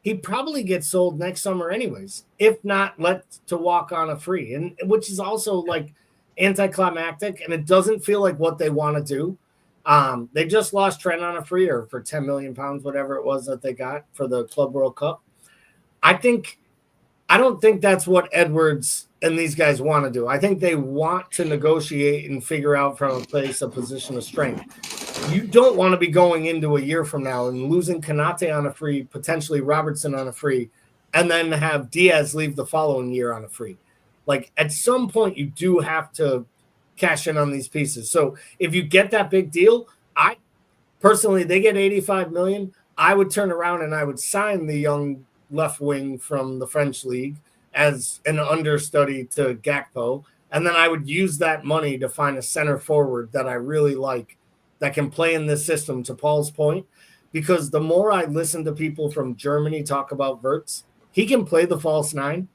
he probably gets sold next summer anyways, if not let to walk on a free, and which is also like anticlimactic, and it doesn't feel like what they want to do. They just lost Trent on a free or for 10 million pounds, whatever it was that they got for the Club World Cup. I don't think that's what Edwards and these guys want to do. I think they want to negotiate and figure out from a place, a position of strength. You don't want to be going into a year from now and losing Kanate on a free, potentially Robertson on a free, and then have Diaz leave the following year on a free. Like at some point, you do have to cash in on these pieces. So if you get that big deal, I personally, they get 85 million. I would turn around and I would sign the young left wing from the French league as an understudy to Gakpo. And then I would use that money to find a center forward that I really like that can play in this system, to Paul's point, because the more I listen to people from Germany talk about Wirtz, he can play the false nine,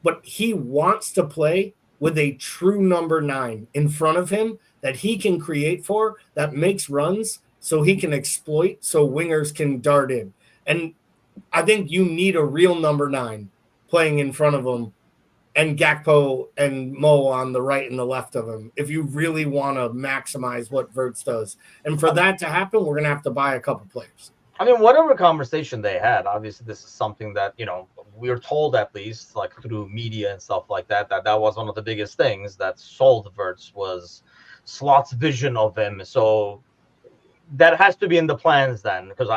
but he wants to play with a true number 9 in front of him that he can create for, that makes runs so he can exploit, so wingers can dart in. And I think you need a real number 9 playing in front of him, and Gakpo and Mo on the right and the left of him, if you really want to maximize what Wirtz does. And for that to happen, we're going to have to buy a couple players. I mean, whatever conversation they had, obviously this is something that, you know, we're told, at least like through media and stuff like that, that was one of the biggest things that sold Wirtz was Slot's vision of him. So that has to be in the plans then, because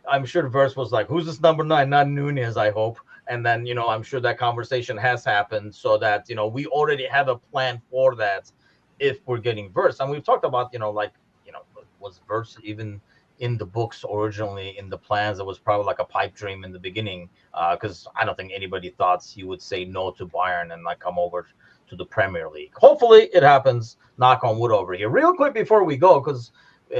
I'm sure Wirtz was like, who's this number 9? Not Nunez, I hope. And then, you know, I'm sure that conversation has happened so that, you know, we already have a plan for that if we're getting Wirtz. And we've talked about, you know, like, you know, was Wirtz even in the books originally, in the plans? It was probably like a pipe dream in the beginning, because I don't think anybody thought he would say no to Bayern and like come over to the Premier League. Hopefully it happens. Knock on wood over here. Real quick before we go, because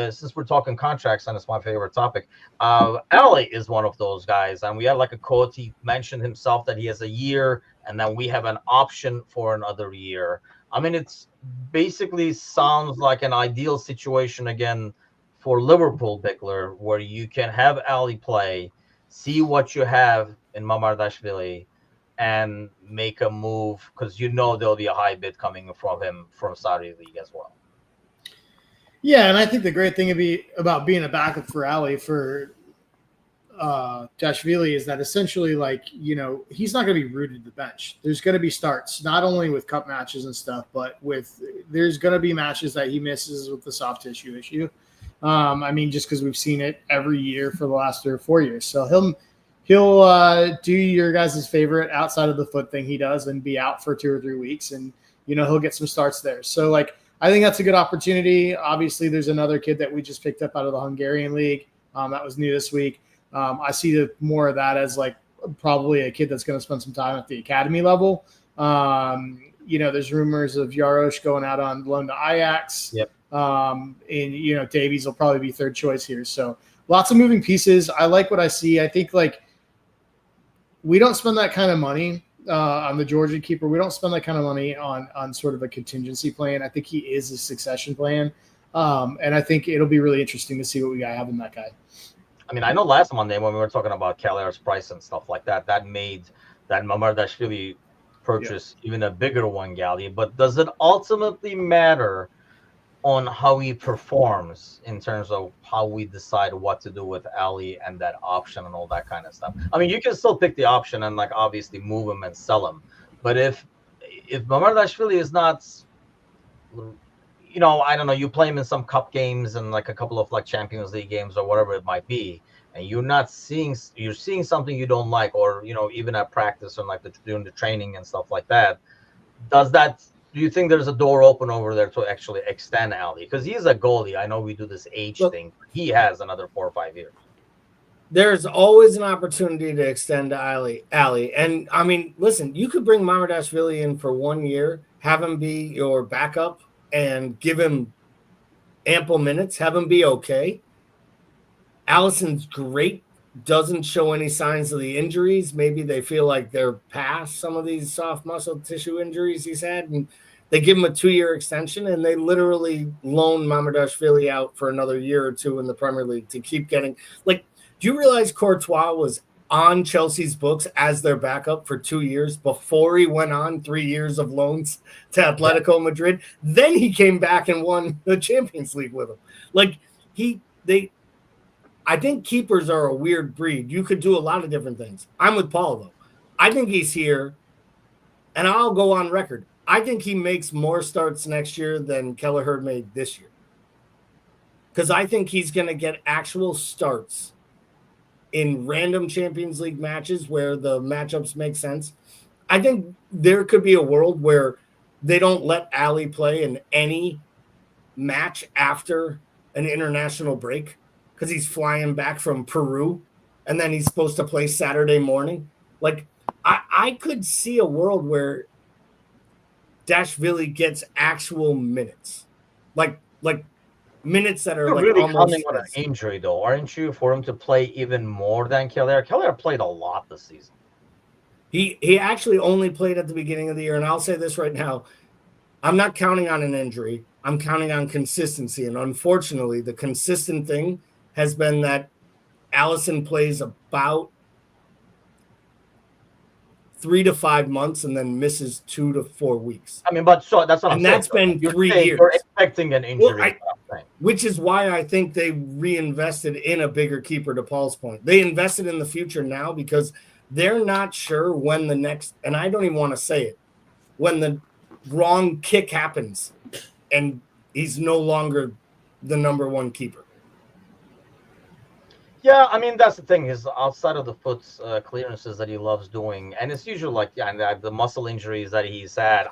since we're talking contracts and it's my favorite topic, Ali is one of those guys, and we had like a quote. He mentioned himself that he has a year, and then we have an option for another year. I mean, it's basically sounds like an ideal situation again for Liverpool, Bickler, where you can have Ali play, see what you have in Mamardashvili, and make a move, because you know there'll be a high bid coming from him from Saudi League as well. Yeah, and I think the great thing about being a backup for Ali for Dashvili is that essentially, like, you know, he's not going to be rooted to the bench. There's going to be starts, not only with cup matches and stuff, but there's going to be matches that he misses with the soft tissue issue. I mean, just because we've seen it every year for the last 3 or 4 years. So he'll do your guys' favorite outside of the foot thing he does and be out for 2 or 3 weeks, and, you know, he'll get some starts there. So, like, I think that's a good opportunity. Obviously, there's another kid that we just picked up out of the Hungarian league. That was new this week. I see more of that as like probably a kid that's going to spend some time at the academy level. You know, there's rumors of Jarosz going out on loan to Ajax. Yep. And, you know, Davies will probably be third choice here. So lots of moving pieces. I like what I see. I think, like, we don't spend that kind of money on the Georgian keeper. We don't spend that kind of money on sort of a contingency plan. I think he is a succession plan. And I think it'll be really interesting to see what we have in that guy. I mean, I know last Monday when we were talking about Kelleher's price and stuff like that, that made that Mamardashvili purchase even a bigger one, Gally. But does it ultimately matter on how he performs in terms of how we decide what to do with Ali and that option and all that kind of stuff. I mean, you can still pick the option and like obviously move him and sell him, but if Mamardashvili is not, I don't know, you play him in some cup games and like a couple of like Champions League games or whatever it might be, and you're seeing something you don't like, or even at practice or like doing the training and stuff like that. Do you think there's a door open over there to actually extend Ali? Because he's a goalie. I know we do this age thing. He has another 4 or 5 years. There's always an opportunity to extend Ali. And I mean, listen, you could bring Mamardashvili in for 1 year, have him be your backup, and give him ample minutes, have him be okay. Alisson's great, doesn't show any signs of the injuries. Maybe they feel like they're past some of these soft muscle tissue injuries he's had, and they give him a 2-year extension, and they literally loan Mamardashvili out for another year or two in the Premier League to keep getting – like, do you realize Courtois was on Chelsea's books as their backup for 2 years before he went on 3 years of loans to Atletico Madrid? Then he came back and won the Champions League with them. Like, I think keepers are a weird breed. You could do a lot of different things. I'm with Paul, though. I think he's here, and I'll go on record. I think he makes more starts next year than Kelleher made this year. Because I think he's going to get actual starts in random Champions League matches where the matchups make sense. I think there could be a world where they don't let Ali play in any match after an international break because he's flying back from Peru and then he's supposed to play Saturday morning. Like, I could see a world where Dashvili gets actual minutes. Like minutes that are You're like really almost counting on an injury, though, aren't you, for him to play even more than Kelleher? Kelleher played a lot this season. He actually only played at the beginning of the year, and I'll say this right now. I'm not counting on an injury. I'm counting on consistency, and unfortunately, the consistent thing has been that Alisson plays about 3 to 5 months and then misses 2 to 4 weeks. I mean, but so that's what I'm saying. And that's been 3 years. You're expecting an injury. Which is why I think they reinvested in a bigger keeper, to Paul's point. They invested in the future now because they're not sure when the next, and I don't even want to say it, when the wrong kick happens and he's no longer the number one keeper. Yeah, I mean, that's the thing is outside of the foot clearances that he loves doing, and it's usually like the muscle injuries that he's had.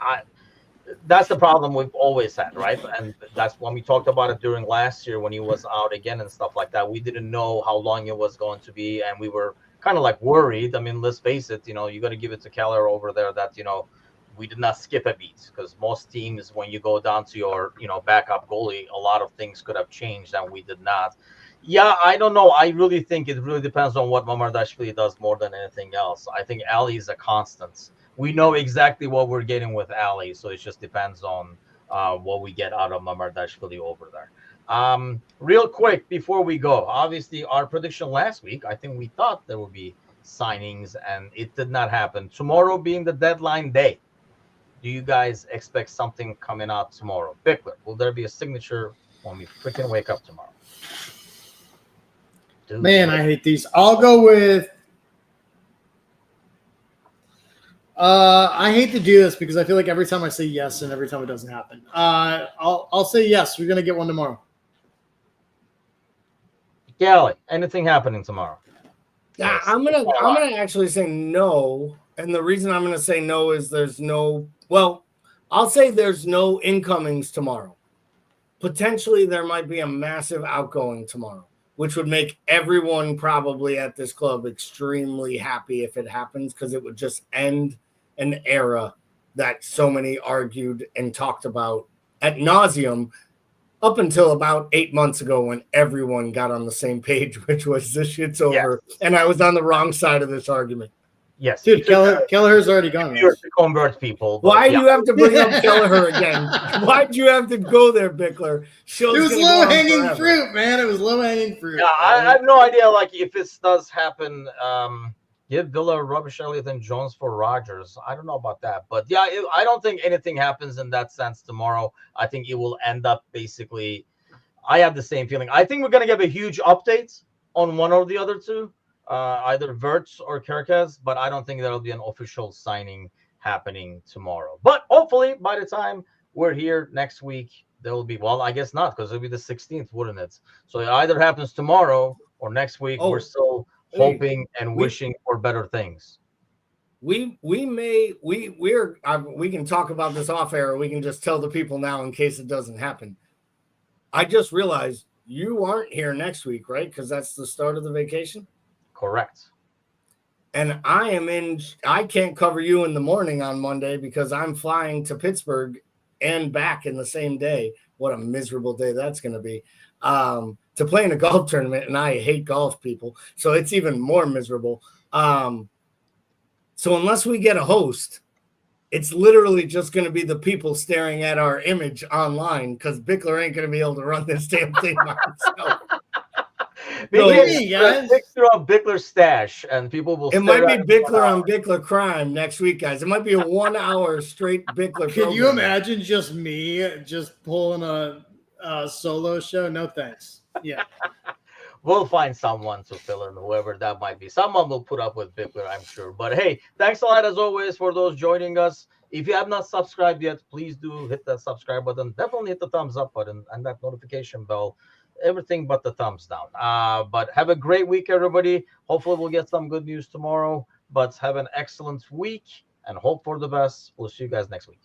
That's the problem we've always had, right? And that's when we talked about it during last year when he was out again and stuff like that. We didn't know how long it was going to be, and we were kind of like worried. I mean, let's face it, you got to give it to Kelleher over there that, we did not skip a beat, because most teams, when you go down to your, backup goalie, a lot of things could have changed, and we did not. Yeah, I don't know. I really think it really depends on what Mamardashvili does more than anything else. I think Ali is a constant. We know exactly what we're getting with Ali, so it just depends on what we get out of Mamardashvili over there. Real quick before we go, obviously our prediction last week, I think we thought there would be signings, and it did not happen. Tomorrow being the deadline day, do you guys expect something coming out tomorrow? Bickler, will there be a signature when we freaking wake up tomorrow? Man, I hate these. I'll go with I hate to do this because I feel like every time I say yes and every time it doesn't happen. I'll say yes. We're gonna get one tomorrow. Gally, anything happening tomorrow? Yeah, I'm gonna actually say no. And the reason I'm gonna say no is I'll say there's no incomings tomorrow. Potentially there might be a massive outgoing tomorrow, which would make everyone probably at this club extremely happy if it happens, because it would just end an era that so many argued and talked about ad nauseum up until about 8 months ago when everyone got on the same page, which was this shit's over. Yes. And I was on the wrong side of this argument. Yes. Dude, Kelleher's already gone. You're to convert people. Why do you have to bring up Kelleher again? Why'd you have to go there, Bickler? It was low-hanging fruit, man. It was low-hanging fruit. Yeah, I have no idea, like, if this does happen, give Villa Rubbish Elliott and Jones for Rogers. I don't know about that, but yeah, I don't think anything happens in that sense tomorrow. I think it will end up basically. I have the same feeling. I think we're gonna give a huge update on one or the other two, either Verts or Kerkez, but I don't think there'll be an official signing happening tomorrow. But hopefully, by the time we're here next week, there will be. Well, I guess not, because it'll be the 16th, wouldn't it? So it either happens tomorrow or next week. We're Oh, still hey, hoping and we wishing for better things. we can talk about this off air, or we can just tell the people now in case it doesn't happen. I just realized you aren't here next week, right? Because that's the start of the vacation. Correct. And I can't cover you in the morning on Monday because I'm flying to Pittsburgh and back in the same day. What a miserable day that's going to be. To play in a golf tournament, and I hate golf, people. So it's even more miserable. So unless we get a host, it's literally just going to be the people staring at our image online because Bickler ain't going to be able to run this damn thing by himself. Maybe guys, picture of Bickler's stash, and people will. It might be Bickler on Bickler crime next week, guys. It might be a 1 hour straight Bickler. Can you imagine just me just pulling a solo show? No thanks. Yeah. We'll find someone to fill in, whoever that might be. Someone will put up with Bickler, I'm sure. But hey, thanks a lot as always for those joining us. If you have not subscribed yet, please do hit that subscribe button. Definitely hit the thumbs up button and that notification bell. Everything but the thumbs down. But have a great week, everybody. Hopefully we'll get some good news tomorrow. But have an excellent week and hope for the best. We'll see you guys next week.